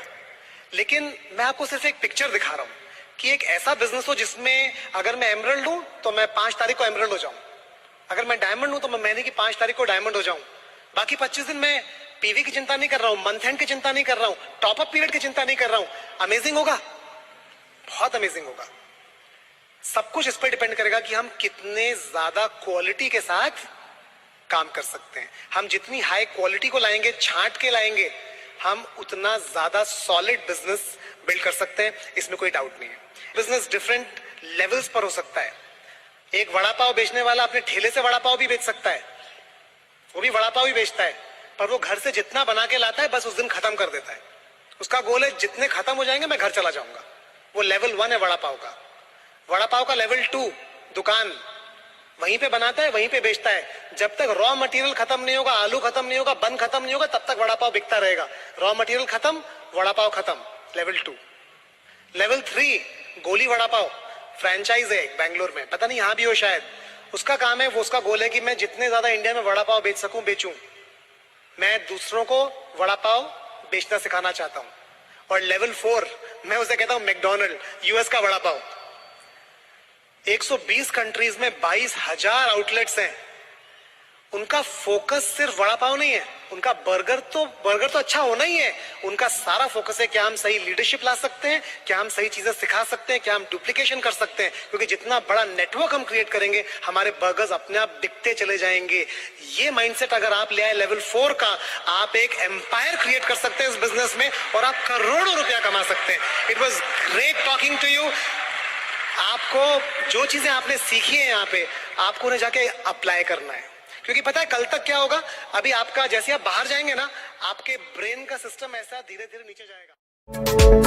लेकिन मैं आपको सिर्फ एक पिक्चर दिखा रहा हूं कि एक ऐसा बिजनेस हो जिसमें अगर मैं एमरल्ड हूं तो मैं 5 तारीख को एमरल्ड हो जाऊं, अगर मैं डायमंड हूं तो मैं महीने की 5 तारीख को डायमंड हो जाऊं, बाकी 25 दिन मैं पीवी की चिंता नहीं कर रहा हूं, मंथ एंड की चिंता नहीं कर रहा हूं, टॉप अप पीरियड की चिंता नहीं कर रहा हूं। अमेजिंग होगा, बहुत अमेजिंग होगा। सब कुछ इस पर डिपेंड करेगा कि हम कितने ज्यादा क्वालिटी के साथ काम कर सकते हैं। हम जितनी हाई क्वालिटी को लाएंगे, छांट के लाएंगे, हम उतना ज्यादा सॉलिड बिजनेस बिल्ड कर सकते हैं, इसमें कोई डाउट नहीं है। बिजनेस डिफरेंट लेवल्स पर हो सकता है। एक वड़ा पाव बेचने वाला अपने ठेले से वड़ा पाव भी बेच सकता है, वो भी वड़ा पाव ही बेचता है, पर वो घर से जितना बना के लाता है बस उस दिन खत्म कर देता है। उसका गोल है जितने खत्म हो जाएंगे मैं घर चला जाऊंगा। वो लेवल 1 है वड़ा पाव का। वड़ा पाव का लेवल 2 दुकान, वहीं पे बनाता है, वहीं पे बेचता है। जब तक रॉ मटेरियल खत्म नहीं होगा, आलू खत्म नहीं होगा, बन खत्म नहीं होगा, तब तक वड़ा पाव बिकता रहेगा। रॉ मटेरियल खत्म, वड़ा पाव खत्म, लेवल 2। लेवल 3 गोली वड़ा पाव, फ्रेंचाइज है बैंगलोर में, पता नहीं यहां भी हो शायद। उसका काम है, वो उसका गोल है कि मैं जितने ज्यादा इंडिया में वड़ा पाव बेच सकूं बेचूं। मैं दूसरों को वड़ा पाव बेचना सिखाना चाहता हूं। और लेवल 4 मैं उसे कहता हूं मैकडॉनल्ड, यूएस का वड़ा पाव। 120 कंट्रीज में 22,000 आउटलेट्स हैं। उनका फोकस सिर्फ वड़ा पाव नहीं है, उनका बर्गर तो अच्छा होना ही है। उनका सारा फोकस है क्या हम सही लीडरशिप ला सकते हैं, क्या हम सही चीजें सिखा सकते हैं, क्या हम डुप्लीकेशन कर सकते हैं। क्योंकि जितना बड़ा नेटवर्क हम क्रिएट करेंगे, हमारे बर्गर्स अपने आप बिकते चले जाएंगे। ये माइंडसेट अगर आप ले आए लेवल 4 का, आप एक एम्पायर क्रिएट कर सकते हैं इस बिजनेस में, और आप करोड़ों रुपया कमा सकते हैं। It was great talking to you. आपको जो चीजें आपने सीखी है यहाँ पे, आपको उन्हें जाके अप्लाई करना है। क्योंकि पता है कल तक क्या होगा, अभी आपका जैसे आप बाहर जाएंगे ना, आपके ब्रेन का सिस्टम ऐसा धीरे धीरे नीचे जाएगा।